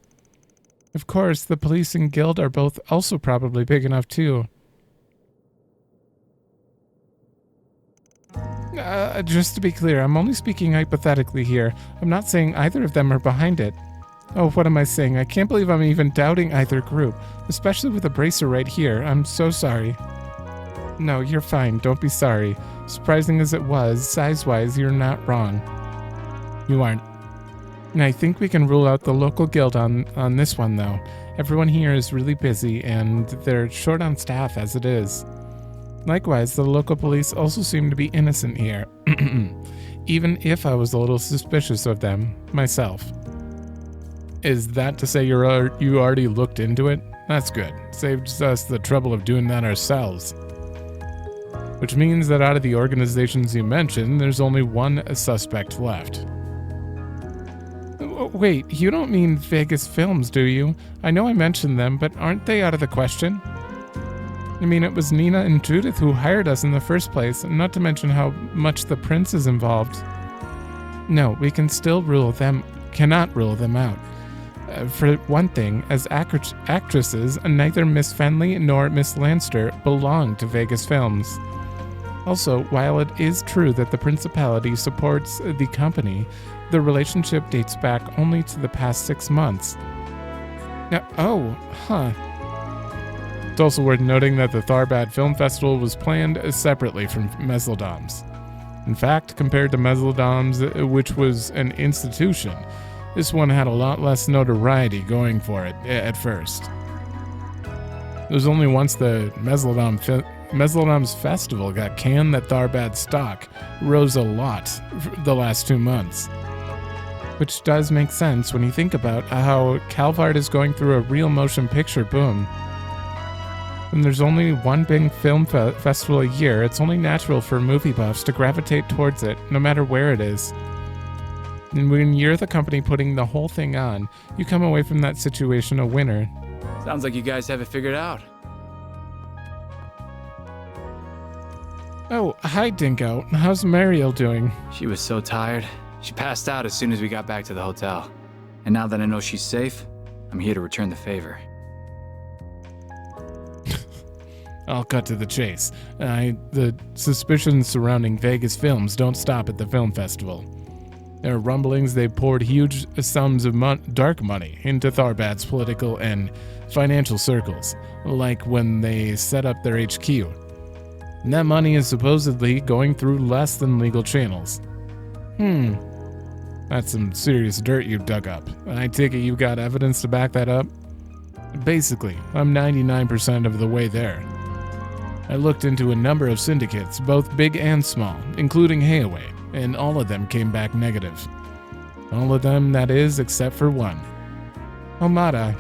Of course, the police and guild are both also probably big enough too. Just to be clear, I'm only speaking hypothetically here. I'm not saying either of them are behind it. Oh, what am I saying? I can't believe I'm even doubting either group, especially with a bracer right here. I'm so sorry. No, you're fine. Don't be sorry. Surprising as it was, size-wise, you're not wrong. You aren't. And I think we can rule out the local guild on this one, though. Everyone here is really busy, and they're short on staff as it is. Likewise, the local police also seem to be innocent here, even if I was a little suspicious of them, myself. Is that to say you already looked into it? That's good. Saves us the trouble of doing that ourselves. Which means that out of the organizations you mentioned, there's only one suspect left. Wait, you don't mean Vegas Films, do you? I know I mentioned them, but aren't they out of the question? I mean, it was Nina and Judith who hired us in the first place, not to mention how much the prince is involved. No, we can still cannot rule them out. For one thing, as actresses, neither Miss Fenley nor Miss Lanster belong to Vegas Films. Also, while it is true that the principality supports the company, the relationship dates back only to the past 6 months. It's also worth noting that the Tharbad Film Festival was planned separately from Meseldom's. In fact, compared to Meseldom's, which was an institution, this one had a lot less notoriety going for it at first. It was only once the Meseldom's festival got canned that Tharbad's stock rose a lot the last 2 months. Which does make sense when you think about how Calvard is going through a real motion picture boom. When there's only one big film festival a year, it's only natural for movie buffs to gravitate towards it, no matter where it is. And when you're the company putting the whole thing on, you come away from that situation a winner. Sounds like you guys have it figured out. Oh, hi Dingo. How's Mariel doing? She was so tired. She passed out as soon as we got back to the hotel. And now that I know she's safe, I'm here to return the favor. I'll cut to the chase. The suspicions surrounding Vegas Films don't stop at the film festival. There are rumblings they poured huge sums of dark money into Tharbad's political and financial circles, like when they set up their HQ. And that money is supposedly going through less than legal channels. That's some serious dirt you dug up. I take it you got evidence to back that up? Basically, I'm 99% of the way there. I looked into a number of syndicates, both big and small, including Hayaway, and all of them came back negative. All of them, that is, except for one. Omada.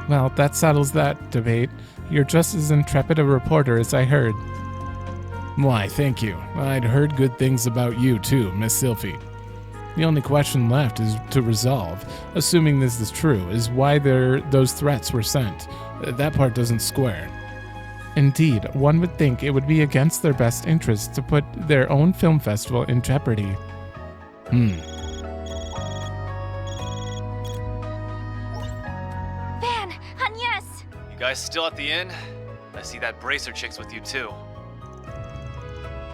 Well, that settles that debate. You're just as intrepid a reporter as I heard. Why, thank you. I'd heard good things about you too, Miss Sylphie. The only question left is to resolve, assuming this is true, is why those threats were sent. That part doesn't square. Indeed, one would think it would be against their best interests to put their own film festival in jeopardy. Van, Agnes! You guys still at the inn? I see that bracer chick's with you too.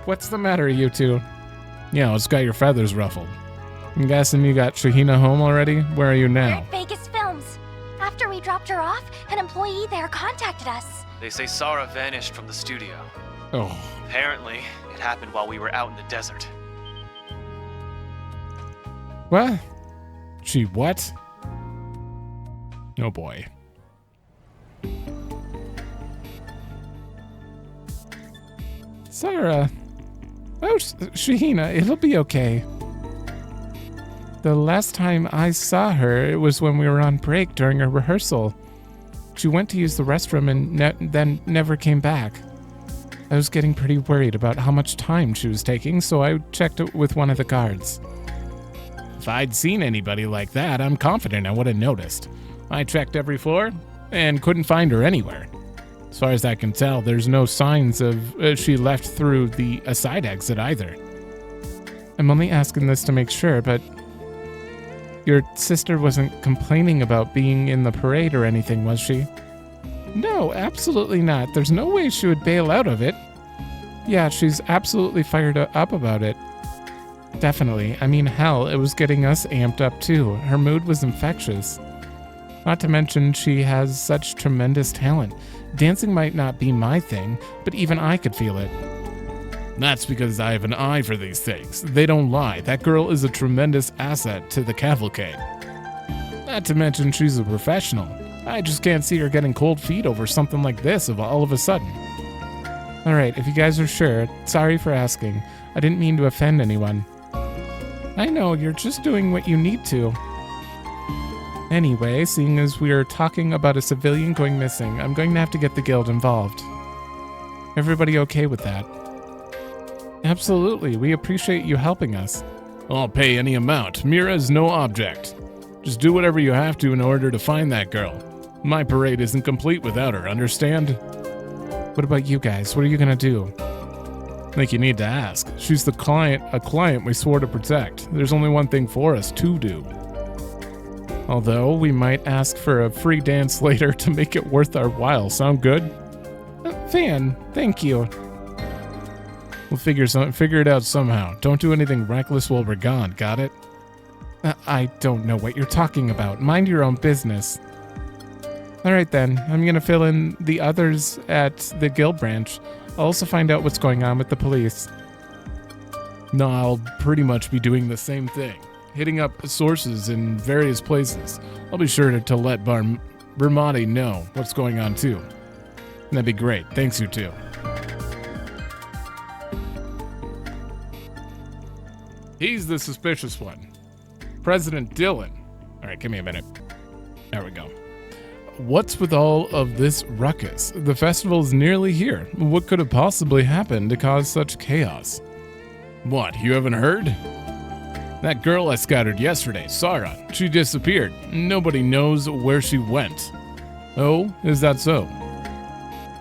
What's the matter, you two? Yeah, it's got your feathers ruffled. I'm guessing you got Shahina home already? Where are you We're now? at Vegas Films. After we drop her off, an employee there contacted us. They say Sarah vanished from the studio. Oh. Apparently, it happened while we were out in the desert. What? She what? Oh boy. Sarah. Oh, Shahina, it'll be okay. The last time I saw her, it was when we were on break during a rehearsal. She went to use the restroom and then never came back. I was getting pretty worried about how much time she was taking, so I checked it with one of the guards. If I'd seen anybody like that, I'm confident I would have noticed. I checked every floor and couldn't find her anywhere. As far as I can tell, there's no signs of she left through the side exit either. I'm only asking this to make sure, but your sister wasn't complaining about being in the parade or anything, was she? No, absolutely not. There's no way she would bail out of it. Yeah, she's absolutely fired up about it. Definitely. I mean, hell, it was getting us amped up too. Her mood was infectious. Not to mention, she has such tremendous talent. Dancing might not be my thing, but even I could feel it. That's because I have an eye for these things. They don't lie. That girl is a tremendous asset to the cavalcade. Not to mention, she's a professional. I just can't see her getting cold feet over something like this all of a sudden. Alright, if you guys are sure, sorry for asking. I didn't mean to offend anyone. I know, you're just doing what you need to. Anyway, seeing as we are talking about a civilian going missing, I'm going to have to get the guild involved. Everybody okay with that? Absolutely, we appreciate you helping us. I'll pay any amount. Mira is no object. Just do whatever you have to in order to find that girl. My parade isn't complete without her, understand? What about you guys? What are you gonna do? I think you need to ask. She's a client we swore to protect. There's only one thing for us to do. Although, we might ask for a free dance later to make it worth our while. Sound good? Fan, thank you. We'll figure it out somehow. Don't do anything reckless while we're gone, got it? I don't know what you're talking about. Mind your own business. Alright then, I'm gonna fill in the others at the guild branch. I'll also find out what's going on with the police. No, I'll pretty much be doing the same thing. Hitting up sources in various places. I'll be sure to let Bermati know what's going on too. That'd be great. Thanks, you too. He's the suspicious one. President Dylan. Alright, give me a minute. There we go. What's with all of this ruckus? The festival's nearly here. What could have possibly happened to cause such chaos? What, you haven't heard? That girl I scouted yesterday, Sarah, she disappeared. Nobody knows where she went. Oh, is that so?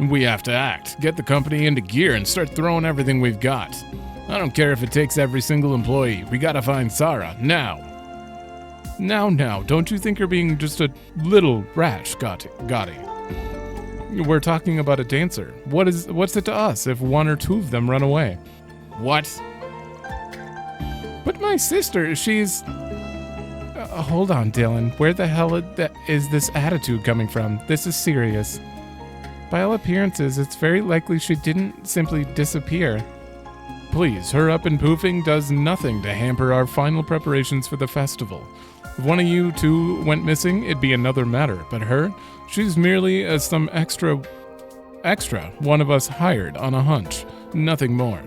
We have to act, get the company into gear and start throwing everything we've got. I don't care if it takes every single employee. We gotta find Sarah, now. Now, don't you think you're being just a little rash, Gotti? We're talking about a dancer. What's it to us if one or two of them run away? What? But my sister, she's... hold on, Dylan. Where the hell is this attitude coming from? This is serious. By all appearances, it's very likely she didn't simply disappear. Please, her up and poofing does nothing to hamper our final preparations for the festival. If one of you two went missing, it'd be another matter, but her, she's merely some extra one of us hired on a hunch, nothing more.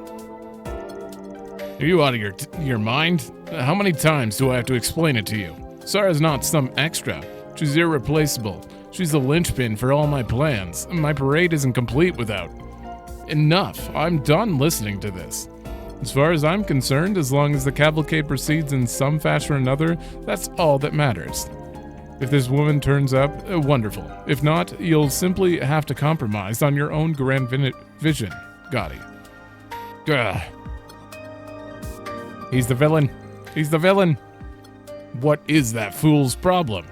Are you out of your mind? How many times do I have to explain it to you? Sarah's not some extra. She's irreplaceable. She's the linchpin for all my plans. My parade isn't complete without. Enough. I'm done listening to this. As far as I'm concerned, as long as the cavalcade proceeds in some fashion or another, that's all that matters. If this woman turns up, wonderful. If not, you'll simply have to compromise on your own grand vision, Gotti. Gah. He's the villain. He's the villain. What is that fool's problem?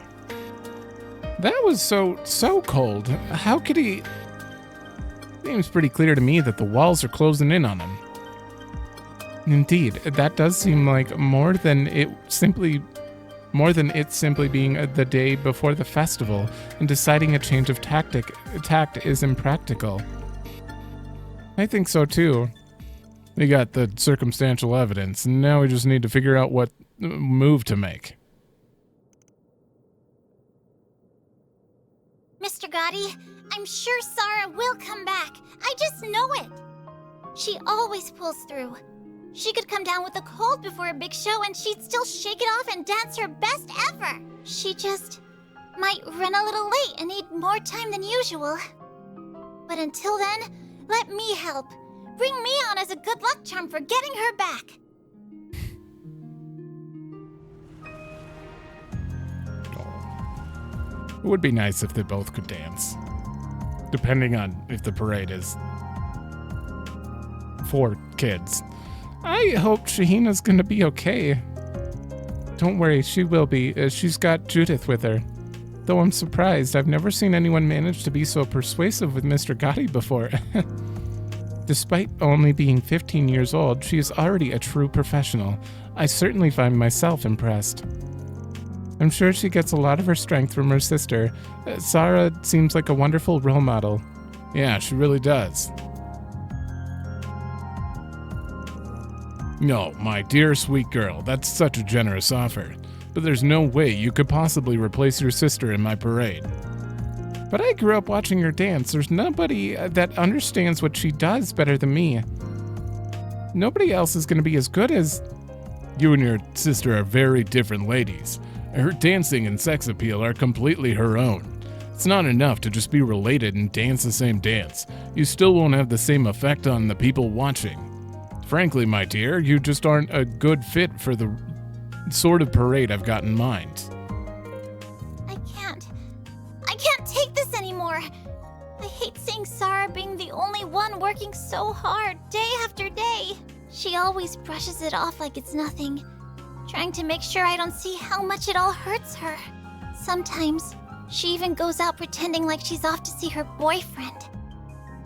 That was so cold. How could he... Seems pretty clear to me that the walls are closing in on him. Indeed, that does seem like more than more than it simply being the day before the festival and deciding a change of tact is impractical. I think so too. We got the circumstantial evidence, and now we just need to figure out what move to make. Mr. Gotti, I'm sure Sarah will come back. I just know it. She always pulls through. She could come down with a cold before a big show and she'd still shake it off and dance her best ever. She just might run a little late and need more time than usual. But until then, let me help. Bring me on as a good luck charm for getting her back. It would be nice if they both could dance. Depending on if the parade is for kids. I hope Shahina's gonna be okay. Don't worry, she will be. She's got Judith with her. Though I'm surprised, I've never seen anyone manage to be so persuasive with Mr. Gotti before. Despite only being 15 years old, she is already a true professional. I certainly find myself impressed. I'm sure she gets a lot of her strength from her sister. Sarah seems like a wonderful role model. Yeah, she really does. No, my dear sweet girl, that's such a generous offer. But there's no way you could possibly replace your sister in my parade. But I grew up watching her dance. There's nobody that understands what she does better than me. Nobody else is going to be as good as... You and your sister are very different ladies. Her dancing and sex appeal are completely her own. It's not enough to just be related and dance the same dance. You still won't have the same effect on the people watching. Frankly, my dear, you just aren't a good fit for the sort of parade I've got in mind. I can't take this anymore. I hate seeing Sarah being the only one working so hard day after day. She always brushes it off like it's nothing, trying to make sure I don't see how much it all hurts her. Sometimes, she even goes out pretending like she's off to see her boyfriend.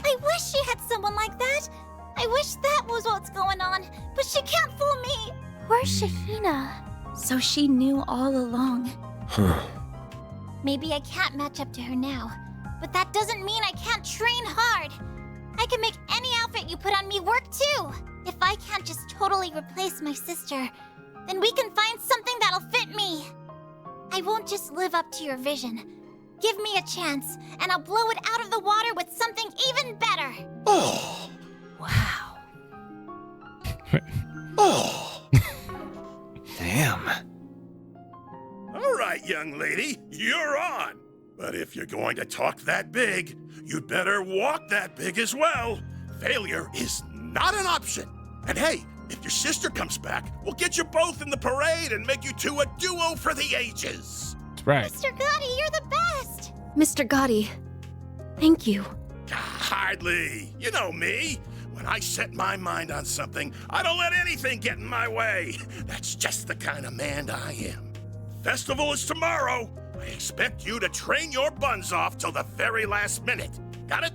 I wish she had someone like that. I wish that was what's going on, but she can't fool me. Poor Shahina. So she knew all along. Maybe I can't match up to her now, but that doesn't mean I can't train hard. I can make any outfit you put on me work too. If I can't just totally replace my sister, then we can find something that'll fit me. I won't just live up to your vision. Give me a chance, and I'll blow it out of the water with something even better. Oh. Wow. Oh. Damn. All right, young lady, you're on. But if you're going to talk that big, you'd better walk that big as well. Failure is not an option. And hey, if your sister comes back, we'll get you both in the parade and make you two a duo for the ages. That's right. Mr. Gotti, you're the best. Mr. Gotti, thank you. Hardly. You know me. When I set my mind on something, I don't let anything get in my way. That's just the kind of man I am. Festival is tomorrow. I expect you to train your buns off till the very last minute. Got it?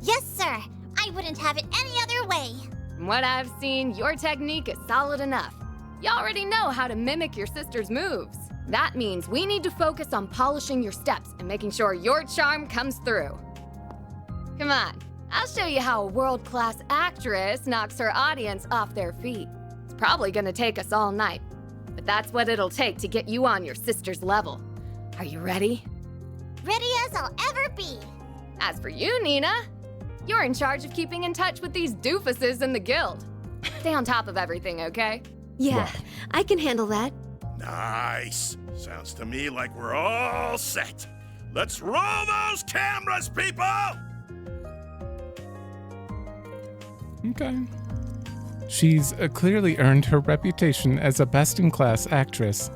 Yes, sir. I wouldn't have it any other way. From what I've seen, your technique is solid enough. You already know how to mimic your sister's moves. That means we need to focus on polishing your steps and making sure your charm comes through. Come on, I'll show you how a world-class actress knocks her audience off their feet. It's probably gonna take us all night, but that's what it'll take to get you on your sister's level. Are you ready? Ready as I'll ever be. As for you, Nina, you're in charge of keeping in touch with these doofuses in the guild. Stay on top of everything, okay? Yeah, I can handle that. Nice. Sounds to me like we're all set. Let's roll those cameras, people! Okay. She's clearly earned her reputation as a best-in-class actress.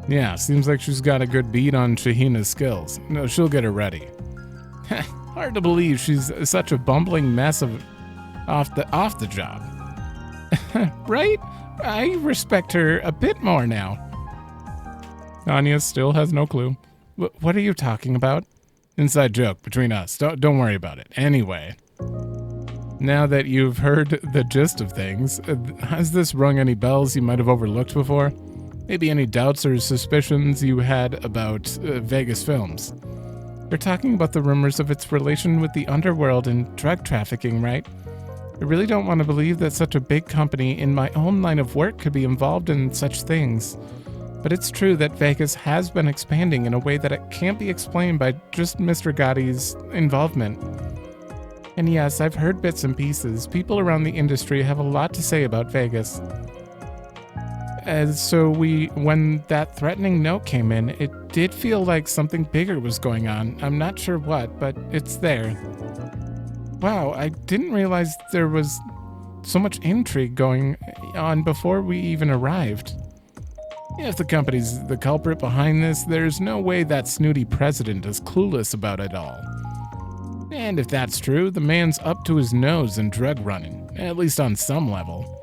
Yeah, seems like she's got a good beat on Shahina's skills. No, she'll get her ready. Hard to believe she's such a bumbling mess of off the job. Right? I respect her a bit more now. Anya still has no clue. What are you talking about? Inside joke between us. Don't worry about it. Anyway, now that you've heard the gist of things, has this rung any bells you might have overlooked before? Maybe any doubts or suspicions you had about Vegas Films. You're talking about the rumors of its relation with the underworld and drug trafficking, right? I really don't want to believe that such a big company in my own line of work could be involved in such things. But it's true that Vegas has been expanding in a way that it can't be explained by just Mr. Gotti's involvement. And yes, I've heard bits and pieces. People around the industry have a lot to say about Vegas. So when that threatening note came in, it did feel like something bigger was going on. I'm not sure what, but it's there. Wow, I didn't realize there was so much intrigue going on before we even arrived. If the company's the culprit behind this, there's no way that snooty president is clueless about it all. And if that's true, the man's up to his nose in drug running, at least on some level.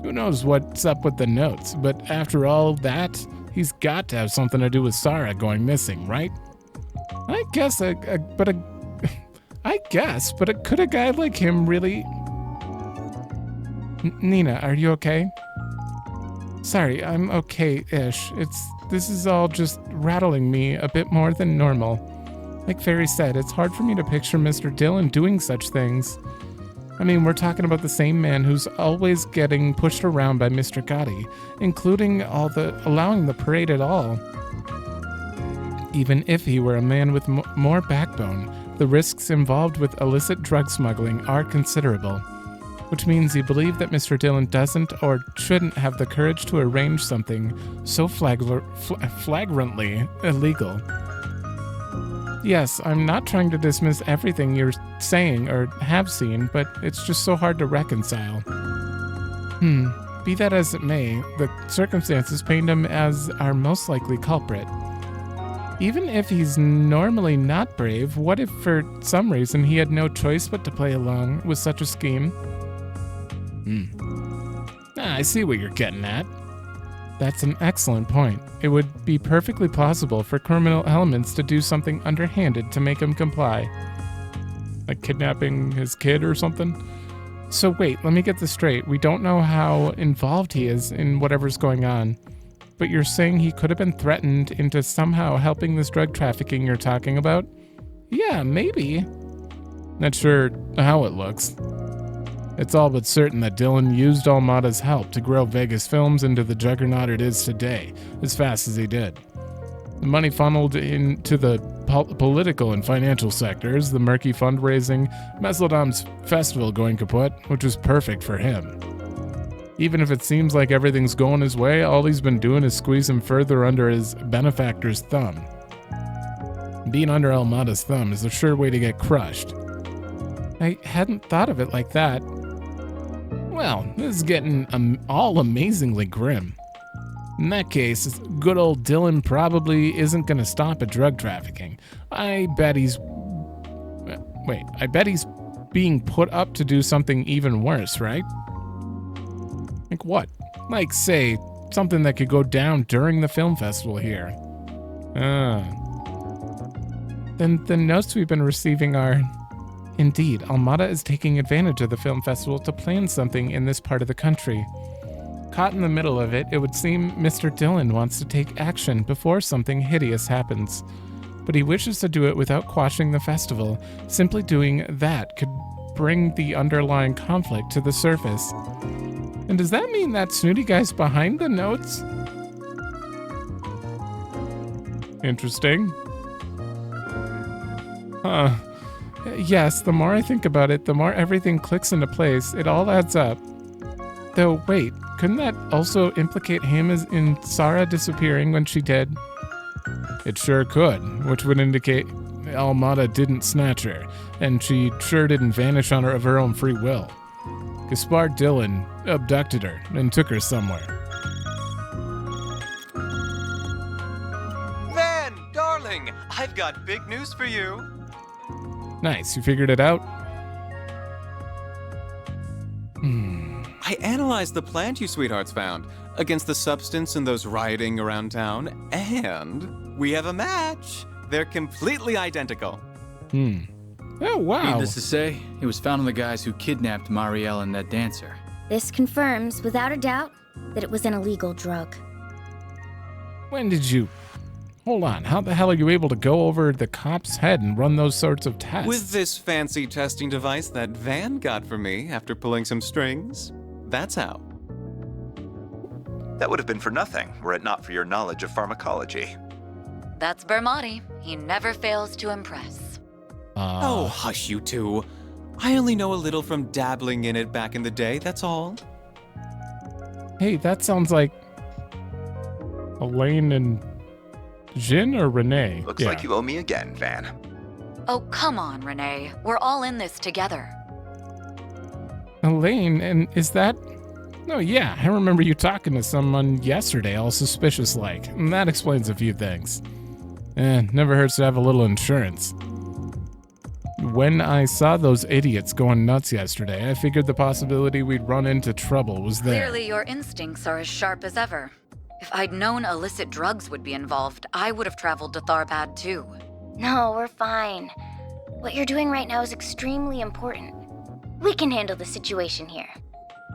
Who knows what's up with the notes, but after all that, he's got to have something to do with Sarah going missing, right? I guess, but could a guy like him really... Nina, are you okay? Sorry, I'm okay-ish. This is all just rattling me a bit more than normal. Like Fairy said, it's hard for me to picture Mr. Dillon doing such things. I mean, we're talking about the same man who's always getting pushed around by Mr. Gotti, including allowing the parade at all. Even if he were a man with more backbone, the risks involved with illicit drug smuggling are considerable. Which means he believed that Mr. Dillon doesn't or shouldn't have the courage to arrange something so flagrantly illegal. Yes, I'm not trying to dismiss everything you're saying or have seen, but it's just so hard to reconcile. Be that as it may, the circumstances paint him as our most likely culprit. Even if he's normally not brave, what if for some reason he had no choice but to play along with such a scheme? I see what you're getting at. That's an excellent point. It would be perfectly plausible for criminal elements to do something underhanded to make him comply. Like kidnapping his kid or something? So wait, let me get this straight. We don't know how involved he is in whatever's going on. But you're saying he could have been threatened into somehow helping this drug trafficking you're talking about? Yeah, maybe. Not sure how it looks. It's all but certain that Dillon used Almada's help to grow Vegas Films into the juggernaut it is today, as fast as he did. The money funneled into the political and financial sectors, the murky fundraising, Meslodom's festival going kaput, which was perfect for him. Even if it seems like everything's going his way, all he's been doing is squeezing further under his benefactor's thumb. Being under Almada's thumb is a sure way to get crushed. I hadn't thought of it like that. Well, this is getting all amazingly grim. In that case, good old Dillon probably isn't going to stop at drug trafficking. I bet he's being put up to do something even worse, right? Like what? Like, say, something that could go down during the film festival here. Then the notes we've been receiving are... Indeed, Almada is taking advantage of the film festival to plan something in this part of the country. Caught in the middle of it, it would seem Mr. Dillon wants to take action before something hideous happens. But he wishes to do it without quashing the festival. Simply doing that could bring the underlying conflict to the surface. And does that mean that snooty guy's behind the notes? Interesting. Yes, the more I think about it, the more everything clicks into place. It all adds up. Though, wait, couldn't that also implicate him as in Sarah disappearing when she did? It sure could, which would indicate Almada didn't snatch her, and she sure didn't vanish on her of her own free will. Gaspar Dillon abducted her and took her somewhere. Van, darling, I've got big news for you. Nice, you figured it out? I analyzed the plant you sweethearts found against the substance in those rioting around town, and we have a match. They're completely identical. Oh, wow. Needless to say, it was found on the guys who kidnapped Marielle and that dancer. This confirms, without a doubt, that it was an illegal drug. When did you... Hold on, how the hell are you able to go over the cop's head and run those sorts of tests? With this fancy testing device that Van got for me after pulling some strings. That's how. That would have been for nothing, were it not for your knowledge of pharmacology. That's Bermati. He never fails to impress. Oh, hush you two. I only know a little from dabbling in it back in the day, that's all. Hey, that sounds like Elaine and Jin or Renee? Looks like you owe me again, Van. Oh, come on, Renee. We're all in this together. Elaine, and is that... No, yeah, I remember you talking to someone yesterday, all suspicious-like, and that explains a few things. Never hurts to have a little insurance. When I saw those idiots going nuts yesterday, I figured the possibility we'd run into trouble was there. Clearly your instincts are as sharp as ever. If I'd known illicit drugs would be involved, I would have traveled to Tharbad too. No, we're fine. What you're doing right now is extremely important. We can handle the situation here.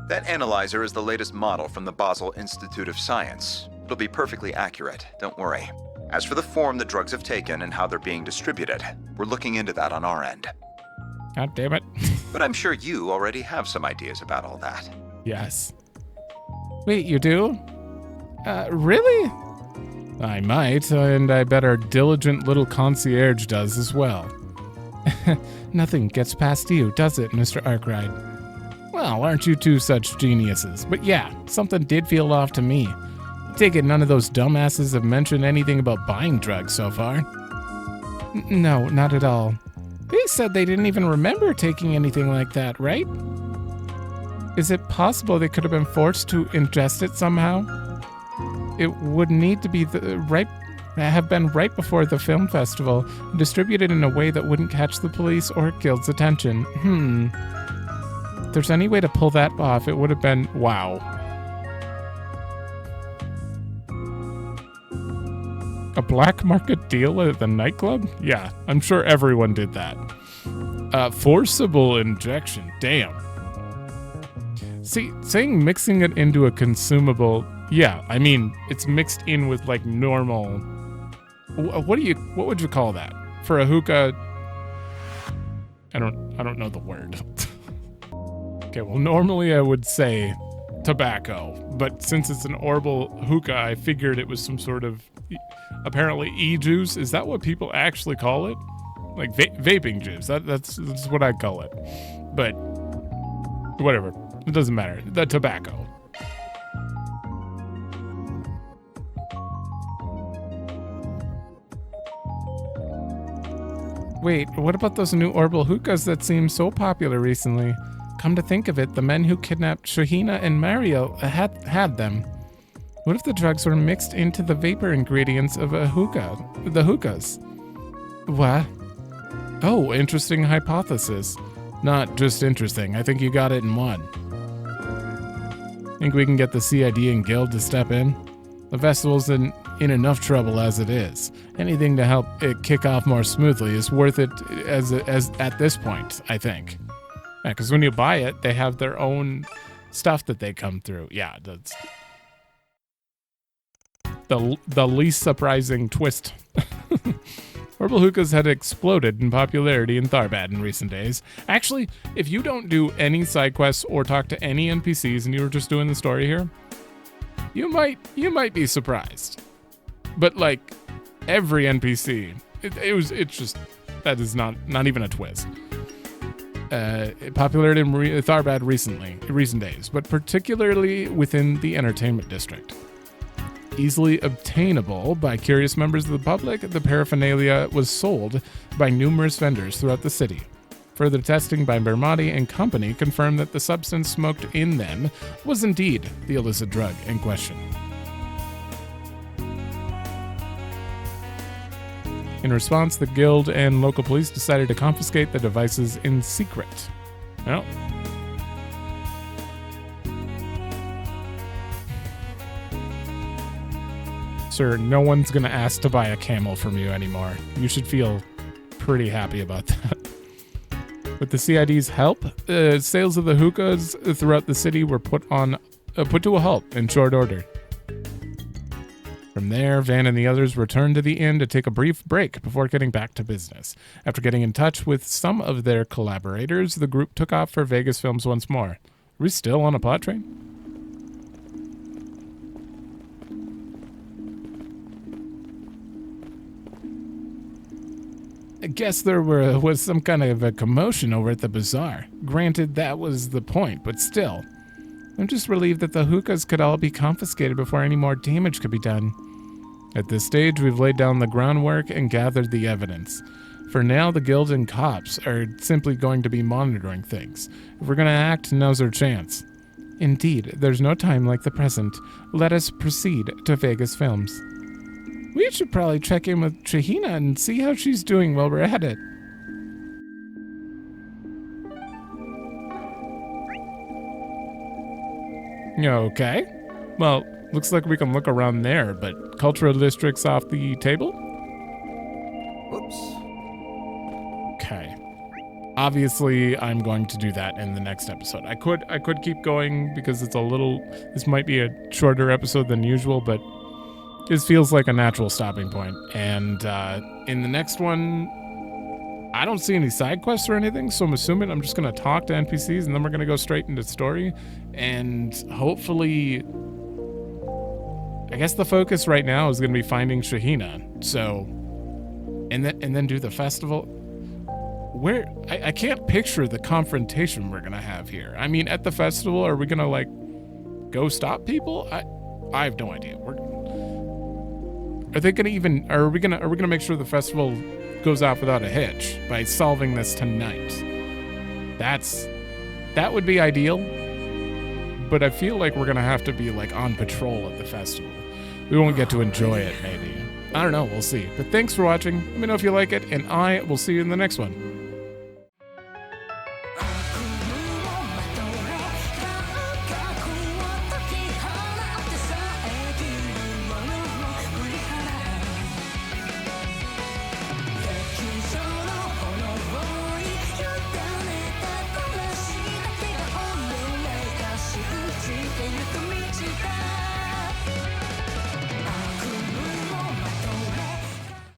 That analyzer is the latest model from the Basel Institute of Science. It'll be perfectly accurate, don't worry. As for the form the drugs have taken and how they're being distributed, we're looking into that on our end. God damn it. But I'm sure you already have some ideas about all that. Yes. Wait, you do? Really? I might, and I bet our diligent little concierge does as well. Nothing gets past you, does it, Mr. Arkride? Well, aren't you two such geniuses? But yeah, something did feel off to me. I take it none of those dumbasses have mentioned anything about buying drugs so far. No, not at all. They said they didn't even remember taking anything like that, right? Is it possible they could have been forced to ingest it somehow? It would need to be have been right before the film festival, distributed in a way that wouldn't catch the police or guild's attention. If there's any way to pull that off, it would have been wow. A black market deal at the nightclub? Yeah, I'm sure everyone did that. Forcible injection, damn. See, saying mixing it into a consumable, yeah, I mean, it's mixed in with like normal, what would you call that? For a hookah, I don't know the word. Okay, well, normally I would say tobacco, but since it's an herbal hookah, I figured it was some sort of, apparently e-juice. Is that what people actually call it? Like vaping juice. That's what I'd call it. But whatever, it doesn't matter. The tobacco. Wait, what about those new herbal hookahs that seem so popular recently? Come to think of it, the men who kidnapped Shahina and Mario had them. What if the drugs were mixed into the vapor ingredients of the hookahs? What? Oh, interesting hypothesis. Not just interesting, I think you got it in one. Think we can get the CID and Guild to step in? The festival's in enough trouble as it is. Anything to help it kick off more smoothly is worth it as at this point, I think. Yeah, because when you buy it, they have their own stuff that they come through. Yeah, that's the least surprising twist. Herbal hookahs had exploded in popularity in Tharbad in recent days. Actually, if you don't do any side quests or talk to any NPCs and you were just doing the story here, you might be surprised. But like every NPC, it's just, that is not even a twist. Popularity in Tharbad recent days, but particularly within the entertainment district. Easily obtainable by curious members of the public, the paraphernalia was sold by numerous vendors throughout the city. Further testing by Bermati and company confirmed that the substance smoked in them was indeed the illicit drug in question. In response, the guild and local police decided to confiscate the devices in secret. Well, sir, no one's gonna ask to buy a camel from you anymore. You should feel pretty happy about that. With the CID's help, sales of the hookahs throughout the city were put to a halt in short order. From there, Van and the others returned to the inn to take a brief break before getting back to business. After getting in touch with some of their collaborators, the group took off for Vegas Films once more. Are we still on a pod train? I guess there was some kind of a commotion over at the bazaar. Granted, that was the point, but still. I'm just relieved that the hookahs could all be confiscated before any more damage could be done. At this stage, we've laid down the groundwork and gathered the evidence. For now, the guild and cops are simply going to be monitoring things. If we're going to act, now's our chance. Indeed, there's no time like the present. Let us proceed to Vegas Films. We should probably check in with Shahina and see how she's doing while we're at it. Okay. Well, looks like we can look around there, but cultural district's off the table? Whoops. Okay. Obviously, I'm going to do that in the next episode. I could keep going because this might be a shorter episode than usual, but this feels like a natural stopping point. And in the next one, I don't see any side quests or anything, so I'm assuming I'm just going to talk to NPCs and then we're going to go straight into story. And hopefully, I guess the focus right now is going to be finding Shahina. So, and then do the festival. I can't picture the confrontation we're going to have here. I mean, at the festival, are we going to like go stop people? I have no idea. Are we gonna make sure the festival goes off without a hitch by solving this tonight? That would be ideal, but I feel like we're gonna have to be like on patrol at the festival. We won't get to enjoy it, maybe. I don't know, we'll see. But thanks for watching. Let me know if you like it, and I will see you in the next one.「